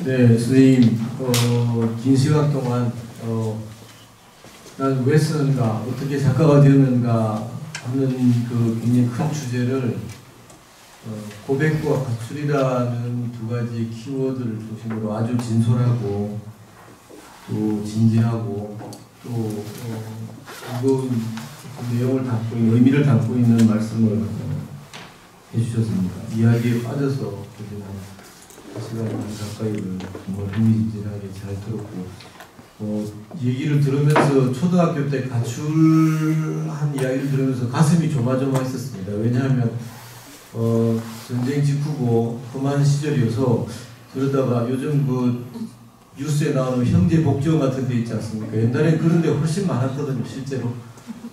네, 선생님, 긴 시간 동안 난 왜 쓰는가, 어떻게 작가가 되었는가 하는 그 굉장히 큰 주제를 고백과 가출이라는 두 가지 키워드를 중심으로 아주 진솔하고 또 진지하고 또 무거운 내용을 담고 있는, 의미를 담고 있는 말씀을 해주셨습니다. 이야기에 빠져서 시간이 가까이를 정말 흥미진진하게 잘 들었고 얘기를 들으면서 초등학교 때 가출한 이야기를 들으면서 가슴이 조마조마했었습니다. 왜냐하면 전쟁 직후고 험한 시절이어서 그러다가 요즘 그 뉴스에 나오는 형제 복지원 같은 데 있지 않습니까? 옛날에 그런 데 훨씬 많았거든요. 실제로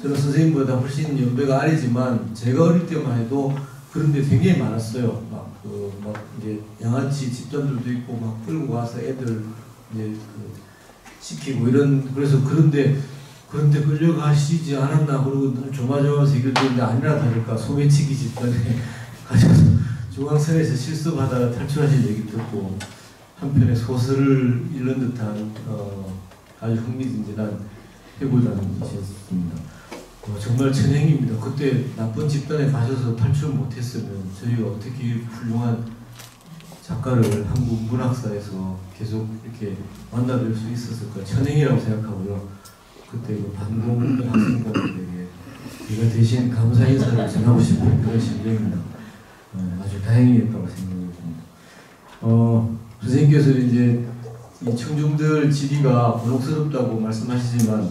저는 선생님보다 훨씬 연배가 아래지만 제가 어릴 때만 해도 그런 데 굉장히 많았어요. 막 이제 양아치 집단들도 있고 막 끌고 와서 애들 이제 시키고 이런, 그래서 그런데 끌려가시지 않았나 그러고 조마조마해서 얘기를 듣는데 아니나 다를까 소매치기 집단에 가셔서 중앙선에서 실습하다가 탈출하신 얘기 듣고 한편의 소설을 읽는 듯한 아주 흥미진진한 해골단이셨습니다. 정말 천행입니다. 그때 나쁜 집단에 가셔서 탈출 못했으면 저희가 어떻게 훌륭한 작가를 한국 문학사에서 계속 이렇게 만나뵐 수 있었을까. 천행이라고 생각하고요. 그때 그 반공 학생들에게 제가 대신 감사 인사를 전하고 싶은 그런 심정입니다. 아주 다행이었다고 생각합니다. 선생님께서 이제 이 청중들 질의가 곤혹스럽다고 말씀하시지만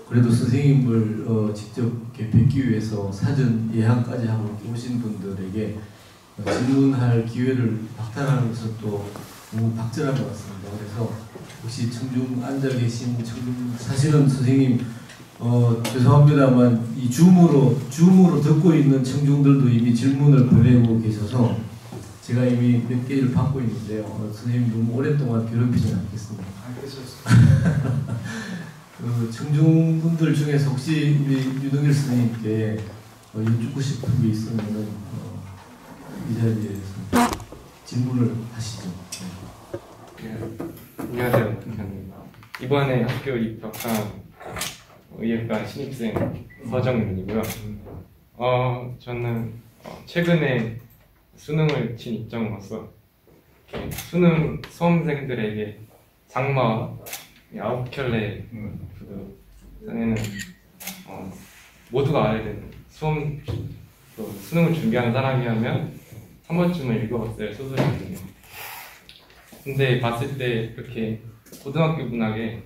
그래도 선생님을 직접 이렇게 뵙기 위해서 사전 예약까지 하고 오신 분들에게 질문할 기회를 박탈하는 것은 또 너무 박절한 것 같습니다. 그래서 혹시 청중 앉아 계신 청중, 사실은 선생님 죄송합니다만 이 줌으로 듣고 있는 청중들도 이미 질문을 보내고 계셔서 제가 이미 몇 개를 받고 있는데요. 선생님 너무 오랫동안 괴롭히지는 않겠습니다. 그 청중분들 중에서 혹시 우리 윤동일 선생님께 여쭙고 싶은 게 있으면은 이 자리에서 질문을 하시죠. 네. 안녕하세요, 선생님. 이번에 학교 입학한 의예과 신입생 서정민이고요. 저는 최근에 수능을 친 입장으로서 수능 수험생들에게 장마 9켤레 전에는 모두가 알아야 되는 수능을 준비하는 사람이라면 한 번쯤은 읽어봤어야 소설이거든요. 근데 봤을 때 그렇게 고등학교 문학에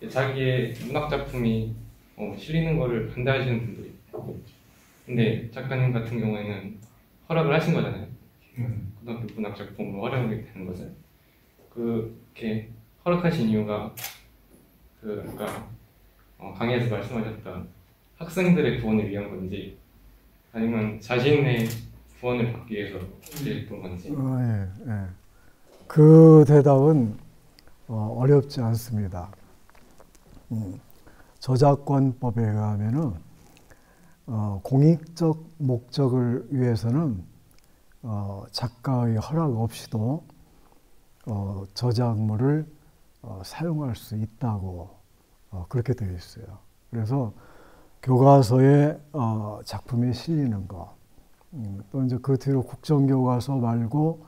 자기의 문학 작품이 실리는 거를 반대하시는 분들이 있고, 근데 작가님 같은 경우에는 허락을 하신 거잖아요. 고등학교 문학 작품으로 활용하게 되는 것을. 그렇게 허락하신 이유가 아까 강의에서 말씀하셨던 학생들의 구원을 위한 건지 아니면 자신의 구원을 받기 위해서 그랬던 건지. 예. 그 대답은 어렵지 않습니다. 저작권법에 의하면은 공익적 목적을 위해서는 작가의 허락 없이도 저작물을 사용할 수 있다고 그렇게 되어 있어요. 그래서 교과서에 작품이 실리는 거, 또 이제 그 뒤로 국정교과서 말고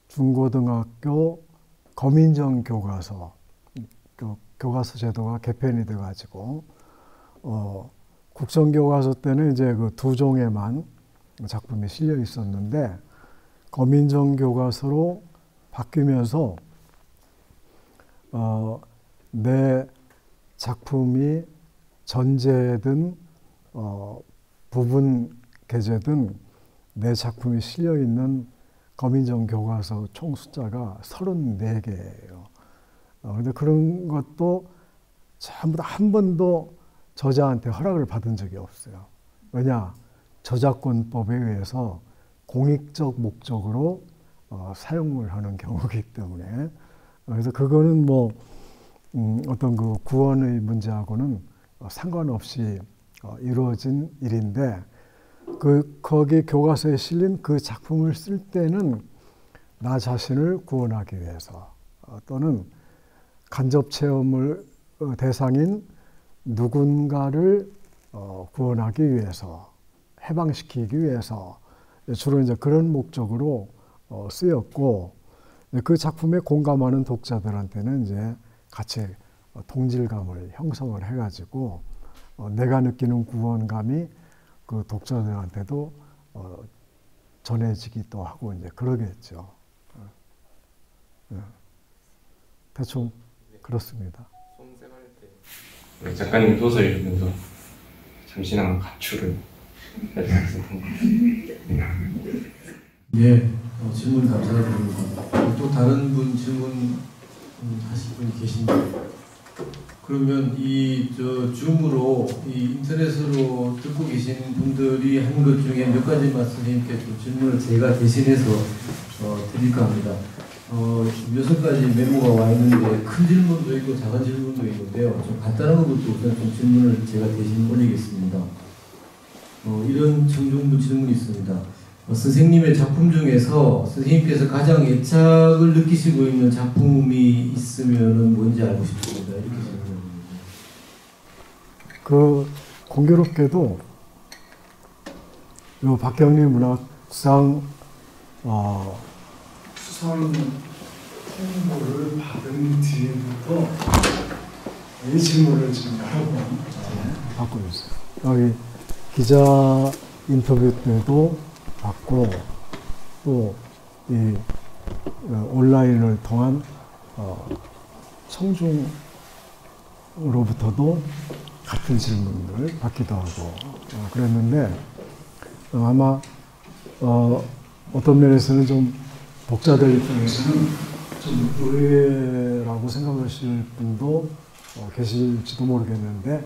중고등학교 검인정 교과서, 교과서 제도가 개편이 돼가지고 국정교과서 때는 이제 그 2종에만 작품이 실려 있었는데 검인정 교과서로 바뀌면서 내 작품이 전제든 부분 게재든 내 작품이 실려 있는 검인정 교과서 총 숫자가 34개예요. 근데 그런 것도 전부 다 한 번도 저자한테 허락을 받은 적이 없어요. 왜냐? 저작권법에 의해서 공익적 목적으로 사용을 하는 경우이기 때문에. 그래서 그거는 뭐 어떤 그 구원의 문제하고는 상관없이 이루어진 일인데, 거기 교과서에 실린 그 작품을 쓸 때는 나 자신을 구원하기 위해서 또는 간접 체험을 대상인 누군가를 구원하기 위해서, 해방시키기 위해서 주로 이제 그런 목적으로 쓰였고, 그 작품에 공감하는 독자들한테는 이제 같이 동질감을 형성을 해가지고 내가 느끼는 구원감이 그 독자들한테도 전해지기도 하고 이제 그러겠죠. 대충 그렇습니다. 수험 생활 때 작가님 소설 읽으면서 잠시나마 가출을 했었던 것 같아요. 예, 질문 감사드립니다. 또 다른 분 질문 하실 분이 계신가요? 그러면 줌으로 인터넷으로 듣고 계신 분들이 한 것 중에 몇 가지만 선생님께 좀 질문을 제가 대신해서 드릴까 합니다. 6가지 메모가 와 있는데 큰 질문도 있고 작은 질문도 있는데요. 좀 간단한 것부터 우선 좀 질문을 제가 대신 올리겠습니다. 이런 청중부 질문이 있습니다. 선생님의 작품 중에서 선생님께서 가장 애착을 느끼시고 있는 작품이 있으면 뭔지 알고 싶습니다. 이렇게 질문합니다. 공교롭게도 요 박경림 문학상 수상 홍보를 받은 뒤부터 이 질문을 지금 여러 번 받고 있어요. 여기 기자 인터뷰 때도 받고, 또 이 온라인을 통한 청중으로부터도 같은 질문을 받기도 하고 그랬는데, 아마 어떤 면에서는 좀 독자들 입장에서는 좀 의외라고 생각하실 분도 계실지도 모르겠는데,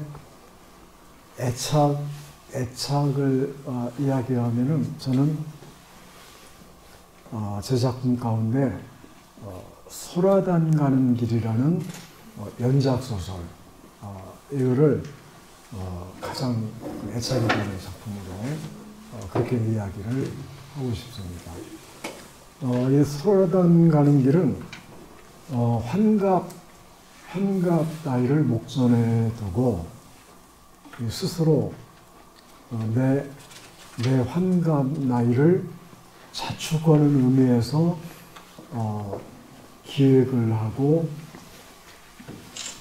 애착을 이야기하면은 저는 제 작품 가운데 소라단 가는 길이라는 연작 소설 이거를 가장 애착이 되는 작품으로 그렇게 이야기를 하고 싶습니다. 이 소라단 가는 길은 환갑 나이를 목전에 두고 스스로 내 환갑 나이를 자축하는 의미에서 기획을 하고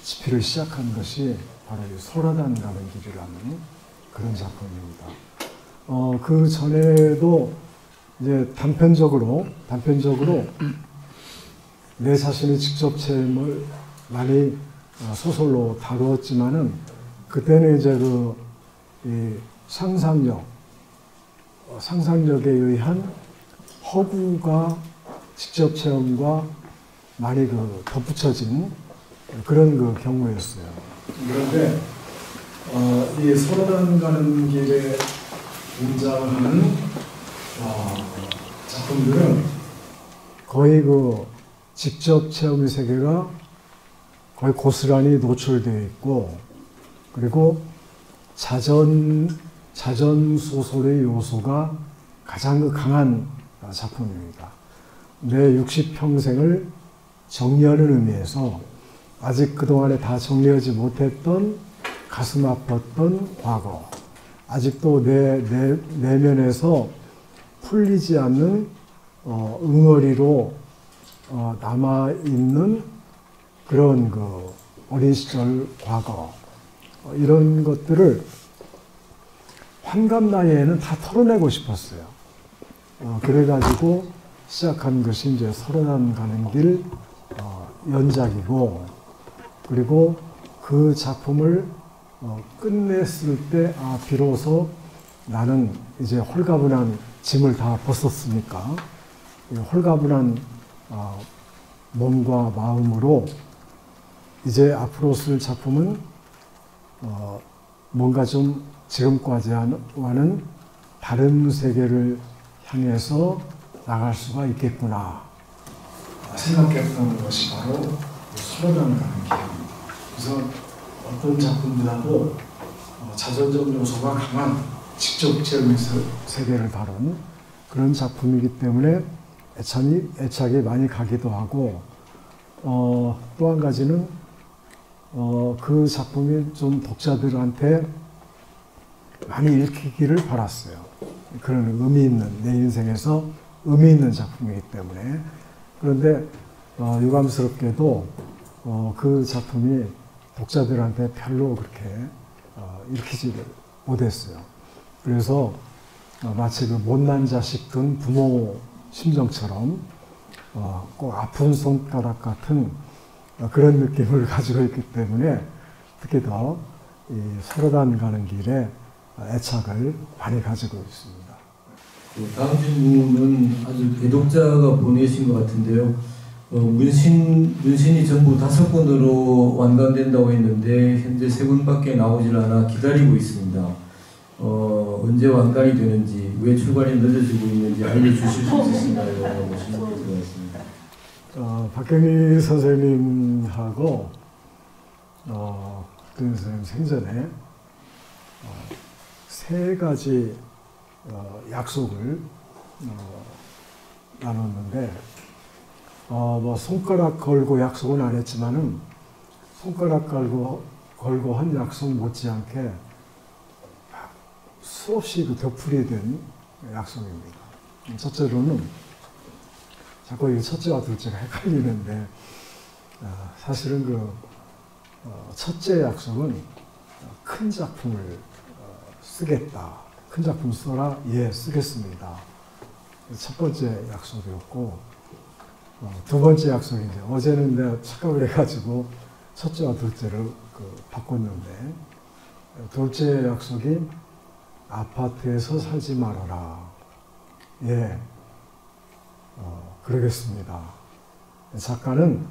집필을 시작한 것이 바로 이 소라단 가는 길이라는 그런 작품입니다. 그 전에도 이제 단편적으로 내 자신의 직접 체험을 많이 소설로 다루었지만은, 그때는 이제 이 상상력에 의한 허구가 직접 체험과 많이 덧붙여진 그런 경우였어요. 그런데 이 소라단 가는 길에 등장하는 작품들은 거의 직접 체험의 세계가 거의 고스란히 노출되어 있고, 그리고 자전 소설의 요소가 가장 강한 작품입니다. 내 60평생을 정리하는 의미에서 아직 그동안에 다 정리하지 못했던 가슴 아팠던 과거, 아직도 내 내면에서 풀리지 않는 응어리로 남아있는 그런 어린 시절 과거, 이런 것들을 환갑 나이에는 다 털어내고 싶었어요. 그래가지고 시작한 것이 이제 소라단 가는 길 연작이고, 그리고 그 그 작품을 끝냈을 때 비로소 나는 이제 홀가분한 짐을 다 벗었으니까 이 홀가분한 몸과 마음으로 이제 앞으로 쓸 작품은 뭔가 좀 지금까지와는 다른 세계를 향해서 나갈 수가 있겠구나 생각했던 것이 바로 서로라는 길입니다. 그래서 어떤 작품보다도 자전적 요소가 강한 직접적인 세계를 다룬 그런 작품이기 때문에 애착이 많이 가기도 하고 또 한 가지는 그 작품이 좀 독자들한테 많이 읽히기를 바랐어요. 그런 의미 있는 내 인생에서 의미 있는 작품이기 때문에 그런데 유감스럽게도 그 작품이 독자들한테 별로 그렇게 읽히지를 못했어요. 그래서 마치 그 못난 자식 둔 부모 심정처럼 꼭 아픈 손가락 같은 그런 느낌을 가지고 있기 때문에 특히 더 이 서로단 가는 길에 애착을 많이 가지고 있습니다. 다음 질문은 아주 대독자가 보내신 것 같은데요. 문신이 전부 5권으로 완간된다고 했는데 현재 3권밖에 나오질 않아 기다리고 있습니다. 언제 완간이 되는지, 왜 출간이 늦어지고 있는지 알려주실 수 있으신가요? 라고 질문이 들어왔습니다. 박경희 선생님하고 박경희 선생님 생전에 3가지 약속을 나눴는데 뭐 손가락 걸고 약속은 안 했지만은 손가락 걸고 한 약속 못지않게 수없이 그 덧풀이 된 약속입니다. 첫째로는 자꾸 이 첫째와 둘째가 헷갈리는데 사실은 그 첫째 약속은 큰 작품을 쓰겠다. 큰 작품 써라. 예, 쓰겠습니다. 첫 번째 약속이었고 두 번째 약속이 이제 어제는 내가 착각을 해가지고 첫째와 둘째를 바꿨는데 둘째 약속이 아파트에서 살지 말아라. 예, 그러겠습니다. 작가는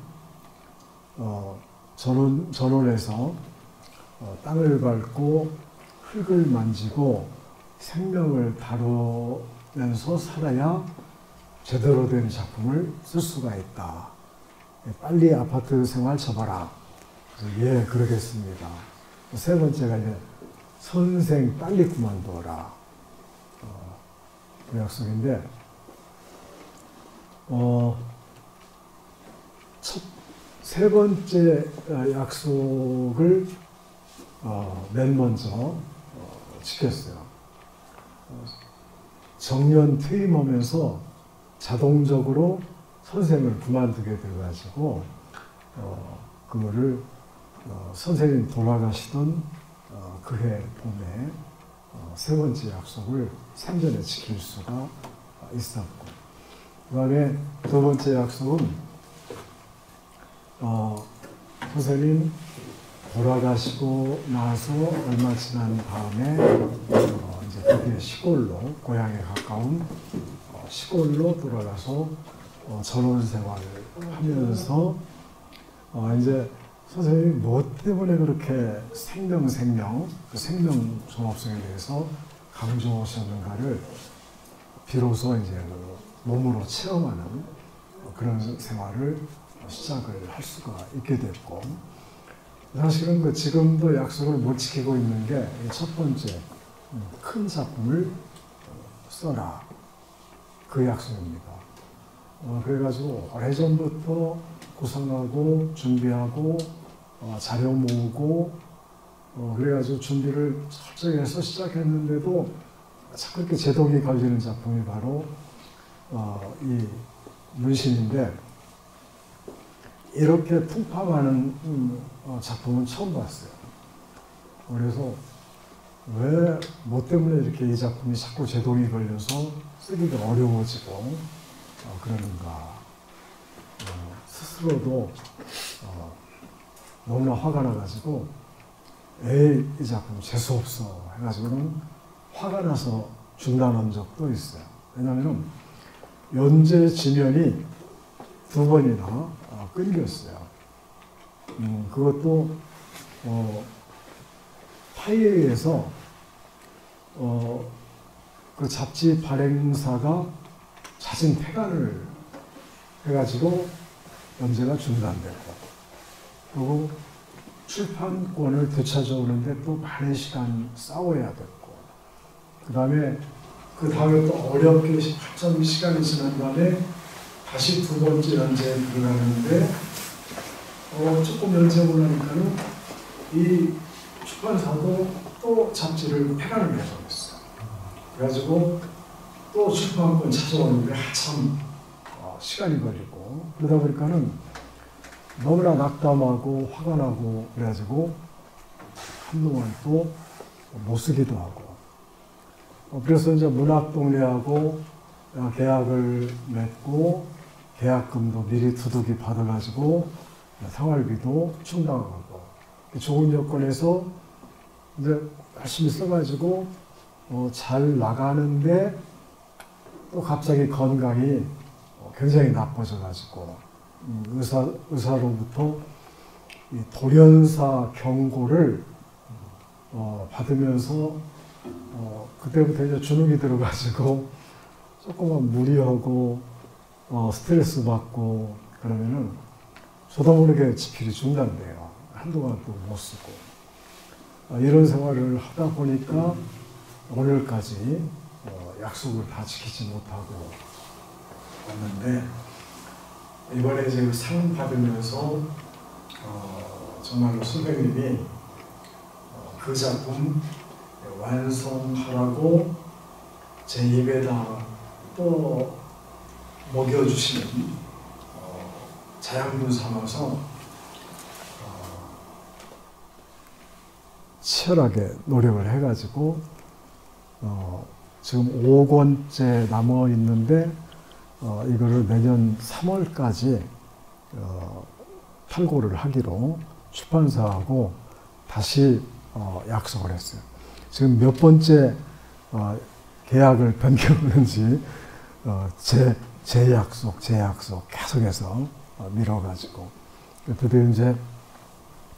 전원에서 땅을 밟고 흙을 만지고 생명을 다루면서 살아야 제대로 된 작품을 쓸 수가 있다. 빨리 아파트 생활 접어라. 예, 그러겠습니다. 세 번째가 이제 선생 빨리 그만둬라. 그 약속인데, 세 번째 약속을 맨 먼저 지켰어요. 정년 퇴임하면서 자동적으로 선생을 그만두게 돼가지고 그거를 선생님 돌아가시던 그해 봄에 세 번째 약속을 생전에 지킬 수가 있었고, 그 다음에 두 번째 약속은 선생님 돌아가시고 나서 얼마 지난 다음에 이제 드디어 시골로, 고향에 가까운 시골로 돌아가서 전원 생활을 하면서 이제 선생님이 뭐 때문에 그렇게 생명, 그 생명 종합성에 대해서 강조하셨는가를 비로소 이제 몸으로 체험하는 그런 생활을 시작을 할 수가 있게 됐고, 사실은 지금도 약속을 못 지키고 있는 게 첫 번째, 큰 작품을 써라. 그 약속입니다. 그래가지고 오래전부터 구상하고 준비하고 자료 모으고 그래가지고 준비를 철저히 해서 시작했는데도 자꾸 이렇게 제동이 걸리는 작품이 바로 이 문신인데, 이렇게 풍파많은 작품은 처음 봤어요. 그래서 왜, 뭐 때문에 이렇게 이 작품이 자꾸 제동이 걸려서 쓰기가 어려워지고 그러는가. 스스로도 너무나 화가 나가지고 에이 이 작품 재수없어 해가지고는 화가 나서 중단한 적도 있어요. 왜냐하면 연재 지면이 2번이나 끊겼어요. 그것도 파이에에서 그 잡지 발행사가 자진 폐간을 해가지고 연재가 중단됐고, 그리고 출판권을 되찾아오는데 또 많은 시간 싸워야 됐고, 그 다음에 또 어렵게 한참 시간이 지난 다음에 다시 2번째 연재에 들어가는데 조금 연재하고 나니까는 이 출판사도 또 잡지를 폐간을 해버렸어요. 그래가지고 또 출판권 찾아오는데 한참 시간이 걸리고, 그러다 보니까는 너무나 낙담하고 화가 나고 그래가지고 한동안 또 못 쓰기도 하고, 그래서 이제 문학동네하고 계약을 맺고 계약금도 미리 두둑이 받아가지고 생활비도 충당하고 좋은 여건에서 이제 열심히 써가지고 잘 나가는데 또 갑자기 건강이 굉장히 나빠져가지고 의사로부터 이 돌연사 경고를 받으면서 그때부터 이제 주눅이 들어가지고 조금만 무리하고 스트레스 받고 그러면은 저도 모르게 지필이 중단돼요. 한동안 또 못 쓰고 이런 생활을 하다 보니까 오늘까지 약속을 다 지키지 못하고 왔는데, 이번에 이제 상 받으면서 정말로 선생님이 그 작품 완성하라고 제 입에다 또 먹여주시는 자양분 삼아서 치열하게 노력을 해가지고 지금 5권째 남아 있는데 이거를 내년 3월까지 탈고를 하기로 출판사하고 다시 약속을 했어요. 지금 몇 번째 계약을 변경하는지 재약속 계속해서 미뤄가지고 드디어 이제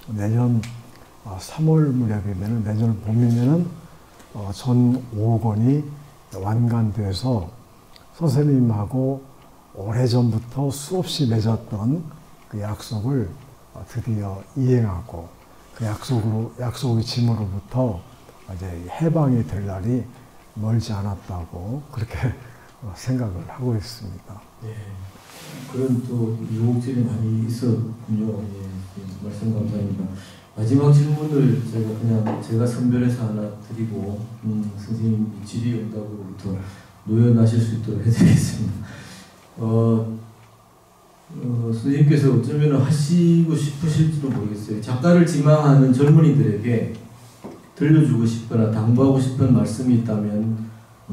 내년 3월 무렵이면, 내년 봄이면은 전 5권이 완간돼서 선생님하고 오래전부터 수없이 맺었던 그 약속을 드디어 이행하고, 그 약속의 짐으로부터 이제 해방이 될 날이 멀지 않았다고 그렇게 생각을 하고 있습니다. 예. 그런 또 유혹들이 많이 있었군요. 예. 말씀 감사합니다. 마지막 질문을 제가 선별해서 하나 드리고 선생님 질의 응답으로부터 노연하실 수 있도록 해드리겠습니다. 선생님께서 어쩌면 하시고 싶으실지도 모르겠어요. 작가를 지망하는 젊은이들에게 들려주고 싶거나 당부하고 싶은 말씀이 있다면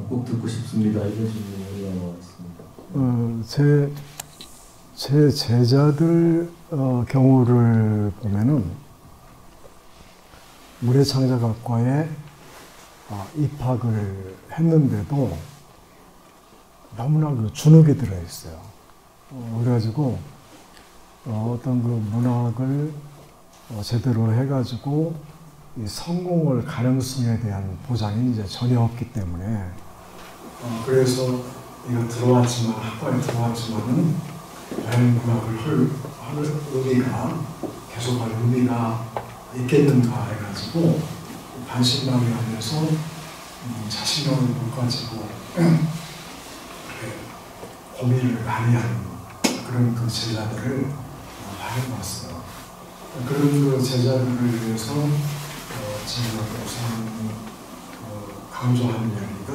꼭 듣고 싶습니다. 이런 질문이 올라와 있습니다. 제 제자들 경우를 보면은 문예창작학과에 입학을 했는데도 너무나 그 주눅이 들어있어요. 그래가지고 어떤 그 문학을 제대로 해가지고 이 성공할 가능성에 대한 보장이 이제 전혀 없기 때문에 그래서 이거 들어왔지만, 학과에 들어왔지만은 다른 문학을 할 의미가, 계속할 의미가 있겠는가 해가지고 반신반의하면서 자신감을 못 가지고 고민을 많이 하는 그런 그 제자들을 많이 봤어요. 그런 그 제자들을 위해서 제가 우선 강조하는 이야기가,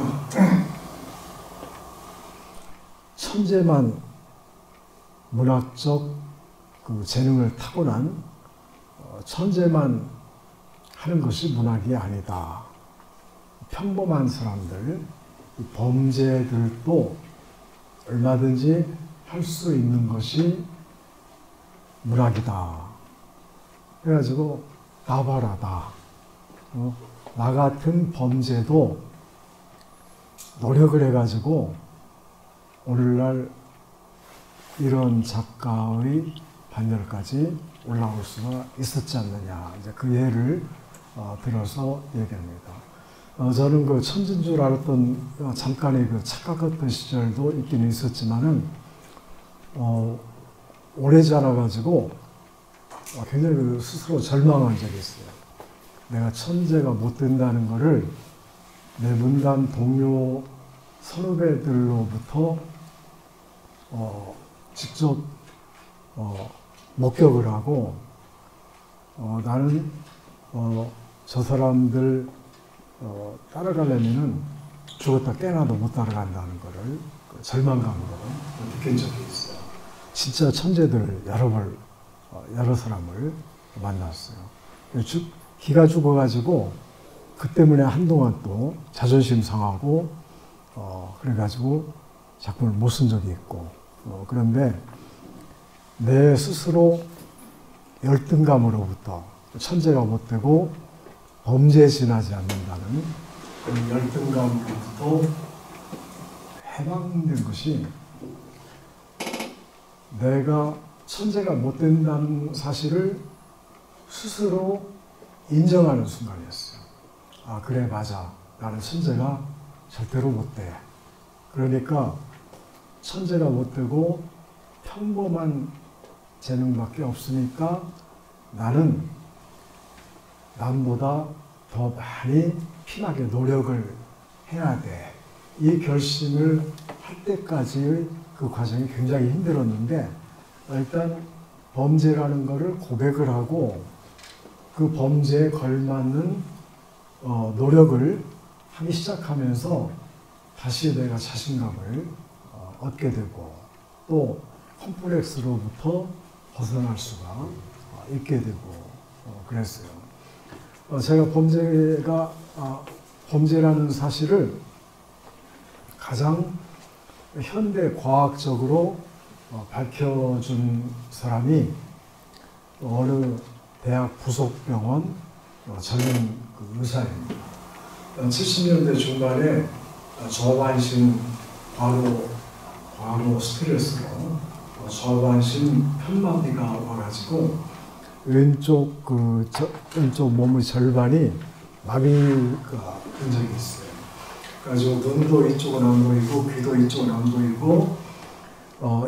천재만 문학적 그 재능을 타고난 천재만 하는 것이 문학이 아니다. 평범한 사람들, 범죄들도 얼마든지 할 수 있는 것이 문학이다. 그래가지고 나봐라 나. 나 같은 범죄도 노력을 해가지고 오늘날 이런 작가의 반열까지 올라올 수가 있었지 않느냐. 이제 그 예를 들어서 얘기합니다. 저는 그 천진 줄 알았던 잠깐의 그 착각했던 시절도 있긴 있었지만은 오래 자라가지고 굉장히 그 스스로 절망한 적이 있어요. 내가 천재가 못 된다는 거를 내 문단 동료 선후배들로부터 직접 목격을 하고 나는 저 사람들 따라가려면은 죽었다 깨나도 못 따라간다는 거를 그 절망감으로 느낀 적이 있어요. 진짜 천재들 여러 사람을 만났어요. 기가 죽어가지고 그 때문에 한동안 또 자존심 상하고 그래가지고 작품을 못 쓴 적이 있고 그런데 내 스스로 열등감으로부터 천재가 못 되고 범죄에 지나지 않는다는 그 열등감으로부터 해방된 것이 내가 천재가 못 된다는 사실을 스스로 인정하는 순간이었어요. 아, 그래, 맞아. 나는 천재가 절대로 못 돼. 그러니까 천재가 못 되고 평범한 재능밖에 없으니까 나는 남보다 더 많이 피나게 노력을 해야 돼. 이 결심을 할 때까지의 그 과정이 굉장히 힘들었는데 일단 범죄라는 거를 고백을 하고 그 범죄에 걸맞는 노력을 하기 시작하면서 다시 내가 자신감을 얻게 되고 또 컴플렉스로부터 벗어날 수가 있게 되고 그랬어요. 제가 범죄라는 사실을 가장 현대 과학적으로 밝혀준 사람이 어느 대학 부속병원 전문 그 의사입니다. 70년대 중반에 저반신 과로 스트레스로 저반신 편마비가 와가지고 왼쪽 몸의 절반이 마비가 된 적이 있어요. 그래가지고 눈도 이쪽은 안 보이고 귀도 이쪽은 안 보이고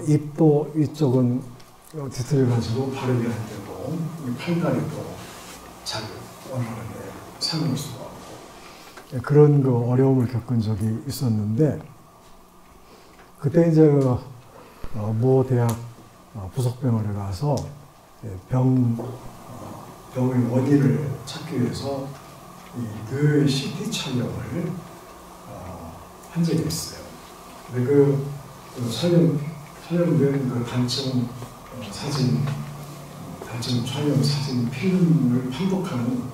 입도 이쪽은 뒤틀려가지고 발음이 안 되고 팔다리도 잘 올라가는데 세울 수가 없고 그런 그 어려움을 겪은 적이 있었는데 그때 이제 모 대학 부속병원에 가서 병의 원인을 찾기 위해서 뇌 CT 촬영을 한 적이 있어요. 근데 그 촬영된 그 단층 촬영 사진 필름을 판독하는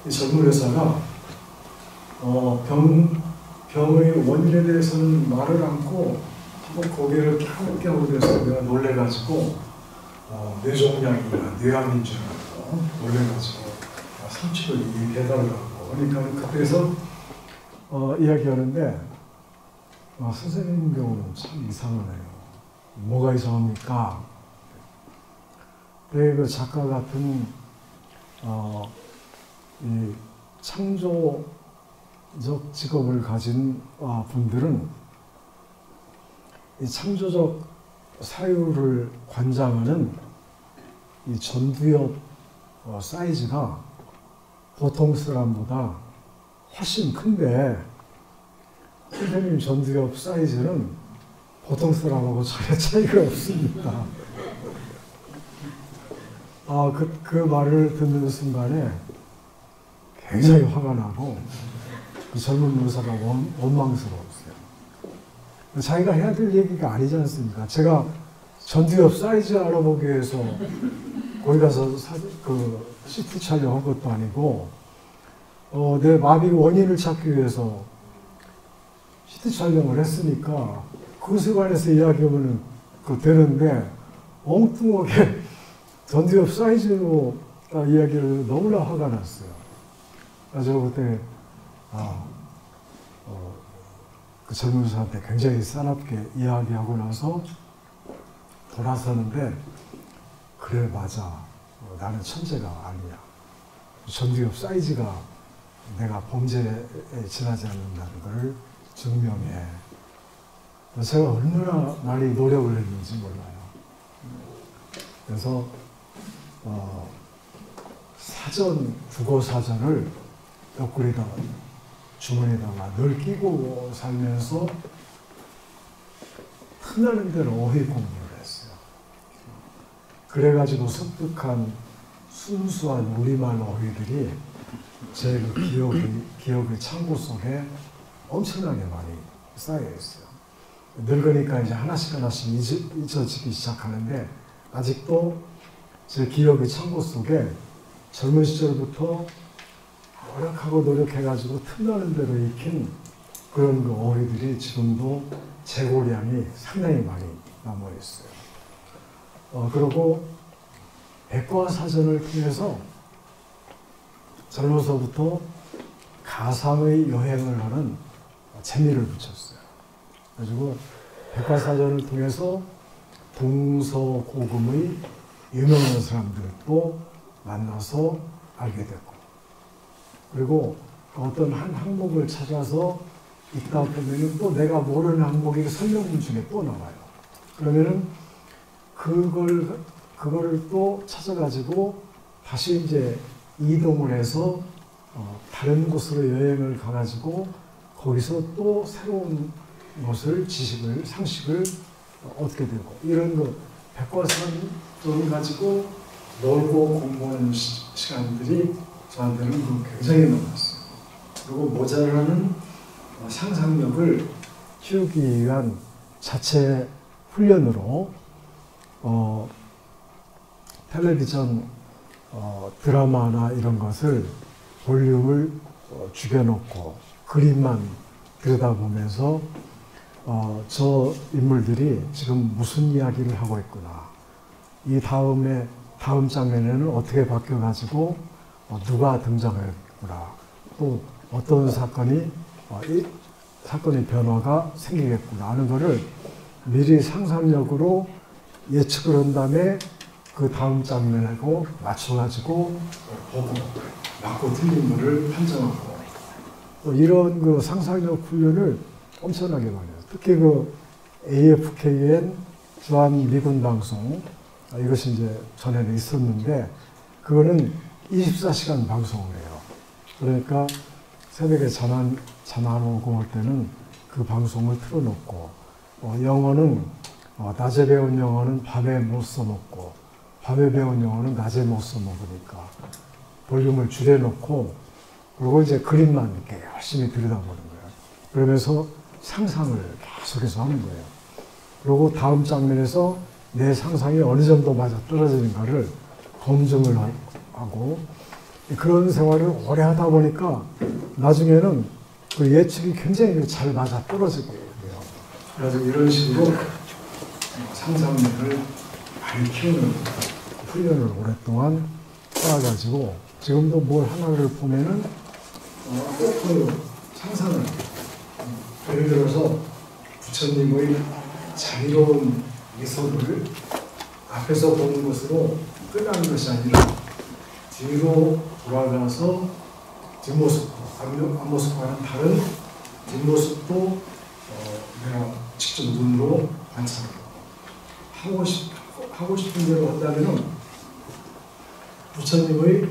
이 전문 의사가 병의 원인에 대해서는 말을 않고 한번 고개를 갸우갸우해서 내가 놀래가지고 뇌종양이나 뇌암인 줄 알고 놀래가지고 상처를 배달하고 그러니까 그때서 이야기하는데 선생님 경우는 참 이상하네요. 뭐가 이상합니까? 그 작가 같은 이 창조적 직업을 가진 분들은 이 창조적 사유를 관장하는 이 전두엽 사이즈가 보통 사람보다 훨씬 큰데 선생님 전두엽 사이즈는 보통 사람하고 전혀 차이가 없습니다. 그 말을 듣는 순간에 굉장히 화가 나고 그 젊은 의사가 원망스러웠어요. 자기가 해야 될 얘기가 아니지 않습니까? 제가 전두엽 사이즈 알아보기 위해서 거기 가서 CT 촬영한 것도 아니고 내 마비 원인을 찾기 위해서 CT 촬영을 했으니까 그 순간에서 이야기하면 되는데 엉뚱하게 전두엽 사이즈로 이야기를 너무나 화가 났어요. 제가 그때 그 젊은 사람한테 굉장히 싸납게 이야기하고 나서 돌아서는데 그래 맞아. 나는 천재가 아니야. 전두엽 사이즈가 내가 범죄에 지나지 않는다는 걸 증명해. 제가 얼마나 많이 노력을 했는지 몰라요. 그래서 사전, 국어 사전을 옆구리에다가 주머니에다가 늘 끼고 살면서 틈나는 대로 어휘 공부를 했어요. 그래가지고 습득한 순수한 우리말 어휘들이 제 그 기억의 창고 속에 엄청나게 많이 쌓여 있어요. 늙으니까 이제 하나씩 잊혀지기 시작하는데 아직도 제 기억의 창고 속에 젊은 시절부터 노력해가지고 틈나는 대로 익힌 그런 그 어휘들이 지금도 재고량이 상당히 많이 남아있어요. 그리고 백과사전을 통해서 젊어서부터 가상의 여행을 하는 재미를 붙였어요. 그래가지고 백과사전을 통해서 동서고금의 유명한 사람들도 만나서 알게 됐고, 그리고 어떤 한 항목을 찾아서 읽다 보면은 또 내가 모르는 항목이 설명문 중에 또 나와요. 그러면은 그거를 또 찾아가지고 다시 이제 이동을 해서 다른 곳으로 여행을 가가지고 거기서 또 새로운 것을, 지식을, 상식을 얻게 되고, 이런 거 백과사전을 가지고 놀고 공부하는 시간들이 저한테는 굉장히 많았어요. 그리고 모자라는 상상력을 키우기 위한 자체 훈련으로 텔레비전 드라마나 이런 것을 볼륨을 죽여놓고 그림만 들여다보면서 저 인물들이 지금 무슨 이야기를 하고 있구나, 이 다음 장면에는 어떻게 바뀌어가지고 누가 등장했구나, 또 어떤 사건의 변화가 생기겠구나 하는 것을 미리 상상력으로 예측을 한 다음에 그 다음 장면하고 맞춰가지고 보고 맞고 틀린 거를 판정하고, 또 이런 그 상상력 훈련을 엄청나게 많이 해요. 특히 그 AFKN 주한 미군 방송, 이것이 이제 전에는 있었는데 그거는 24시간 방송을 해요. 그러니까 새벽에 잠 안 오고 할 때는 그 방송을 틀어놓고, 영어는 낮에 배운 영어는 밤에 못 써먹고, 밤에 배운 영어는 낮에 못 써먹으니까 볼륨을 줄여놓고, 그리고 이제 그림만 이렇게 열심히 들여다보는 거예요. 그러면서 상상을 계속해서 하는 거예요. 그리고 다음 장면에서 내 상상이 어느 정도 맞아 떨어지는가를 검증을 하고, 그런 생활을 오래 하다 보니까 나중에는 그 예측이 굉장히 잘 맞아 떨어지게 돼요. 그래서 이런 식으로 상상력을 많이 키우는 훈련을 오랫동안 쌓아가지고 지금도 뭘 하나를 보면은 꼭 그 상상을, 예를 들어서 부처님의 자비로운 미소를 앞에서 보는 것으로 끝나는 것이 아니라 뒤로 돌아가서 앞모습과는 다른 뒷모습도 내가 직접 눈으로 관찰하고 하고 싶은 대로 한다면은 부처님의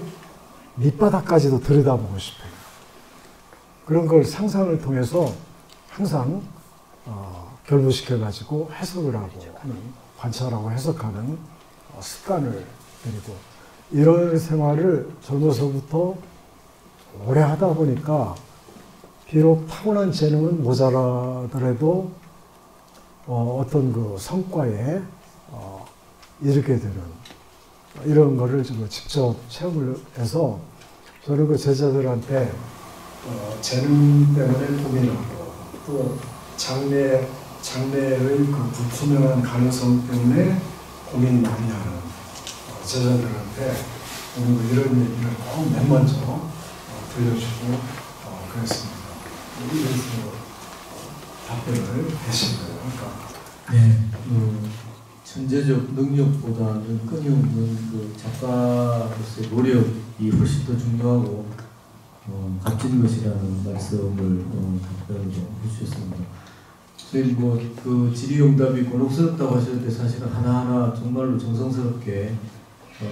밑바닥까지도 들여다보고 싶어요. 그런 걸 상상을 통해서 항상 결부시켜가지고 해석을 하고 관찰하고 해석하는 습관을 들이고, 이런 생활을 젊어서부터 오래 하다 보니까 비록 타고난 재능은 모자라더라도 어떤 그 성과에 이르게 되는 이런 거를 지금 직접 체험을 해서 저는 그 제자들한테 재능 때문에 고민하고, 또 장래의 그 불투명한 가능성 때문에 고민 많이 하는 제자들한테 오늘 이런 얘기를 꼭 맨 먼저 들려주고 그랬습니다. 이래서 답변을 하신 거예요. 그러니까 네, 천재적 능력보다는 끊임없는 그 작가로서의 노력이 훨씬 더 중요하고 값진 것이라는 말씀을 답변으로 해주셨습니다. 저희 그 질의응답이 곤혹스럽다고 하셨을 때 사실은 하나하나 정말로 정성스럽게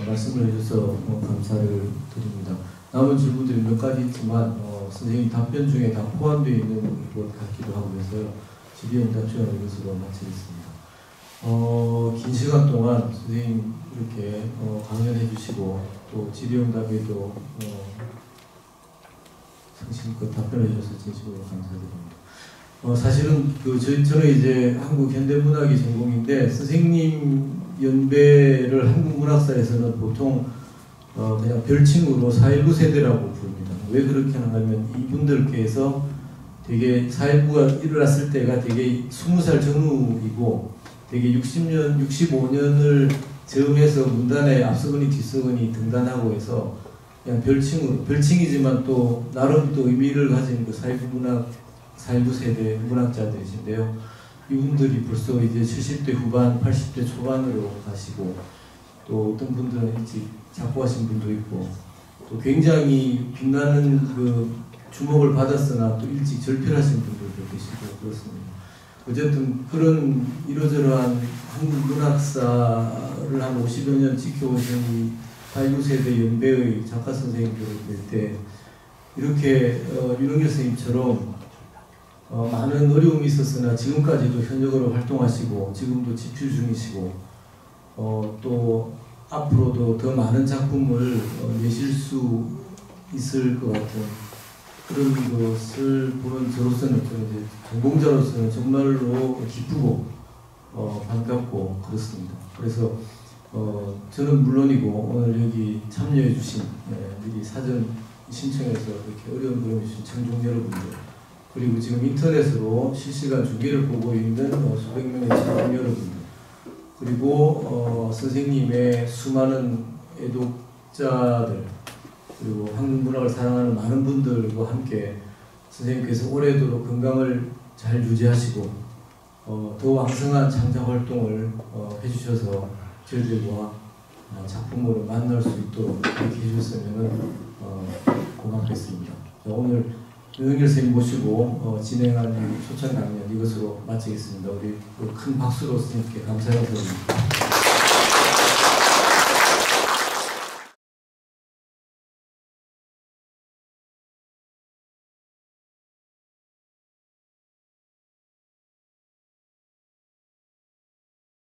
말씀을 해주셔서 감사를 드립니다. 남은 질문들이 몇 가지 있지만 선생님 답변 중에 다 포함되어 있는 것 같기도 하고 해서요. 질의응답 시간을 이것으로 마치겠습니다. 긴 시간 동안 선생님 이렇게 강연해 주시고 또 질의응답에도 성심껏 답변해 주셔서 진심으로 감사드립니다. 사실은 저는 이제 한국 현대문학이 전공인데 선생님 연배를 한국문학사에서는 보통 그냥 별칭으로 4.19 세대라고 부릅니다. 왜 그렇게 하냐면 이분들께서 되게 4.19가 일어났을 때가 되게 20살 전후이고 되게 60년, 65년을 즈음해서 문단에 앞서거니 뒤서거니 등단하고 해서 그냥 별칭으로, 별칭이지만 또 나름 또 의미를 가진 그 4.19 세대 문학자들이신데요. 이분들이 벌써 이제 70대 후반, 80대 초반으로 가시고 또 어떤 분들은 일찍 작고하신 분도 있고 또 굉장히 빛나는 그 주목을 받았으나 또 일찍 절필하신 분들도 계시고 그렇습니다. 어쨌든 그런 이러저러한 한국 문학사를 한 50여 년 지켜오신 이 4.19 세대 연배의 작가 선생님들을 볼 때 이렇게 윤석열 선생님처럼 많은 어려움이 있었으나 지금까지도 현역으로 활동하시고 지금도 집필 중이시고 또 앞으로도 더 많은 작품을 내실 수 있을 것 같은 그런 것을 보는 저로서는 이제 전공자로서는 정말로 기쁘고 반갑고 그렇습니다. 그래서 저는 물론이고 오늘 여기 참여해 주신 미리 사전 신청해서 이렇게 어려운 그림을 주신 청중 여러분들 그리고 지금 인터넷으로 실시간 중계를 보고 있는 수백 명의 청중 여러분들 그리고 선생님의 수많은 애독자들 그리고 한국 문학을 사랑하는 많은 분들과 함께 선생님께서 오래도록 건강을 잘 유지하시고 더 왕성한 창작 활동을 해주셔서 저희들과 작품으로 만날 수 있도록 이렇게 해주셨으면 고맙겠습니다. 오늘 윤석열 선생님 모시고 진행한 이 초청 강연 이것으로 마치겠습니다. 우리 큰 박수로 선생님께 감사의 인사드립니다.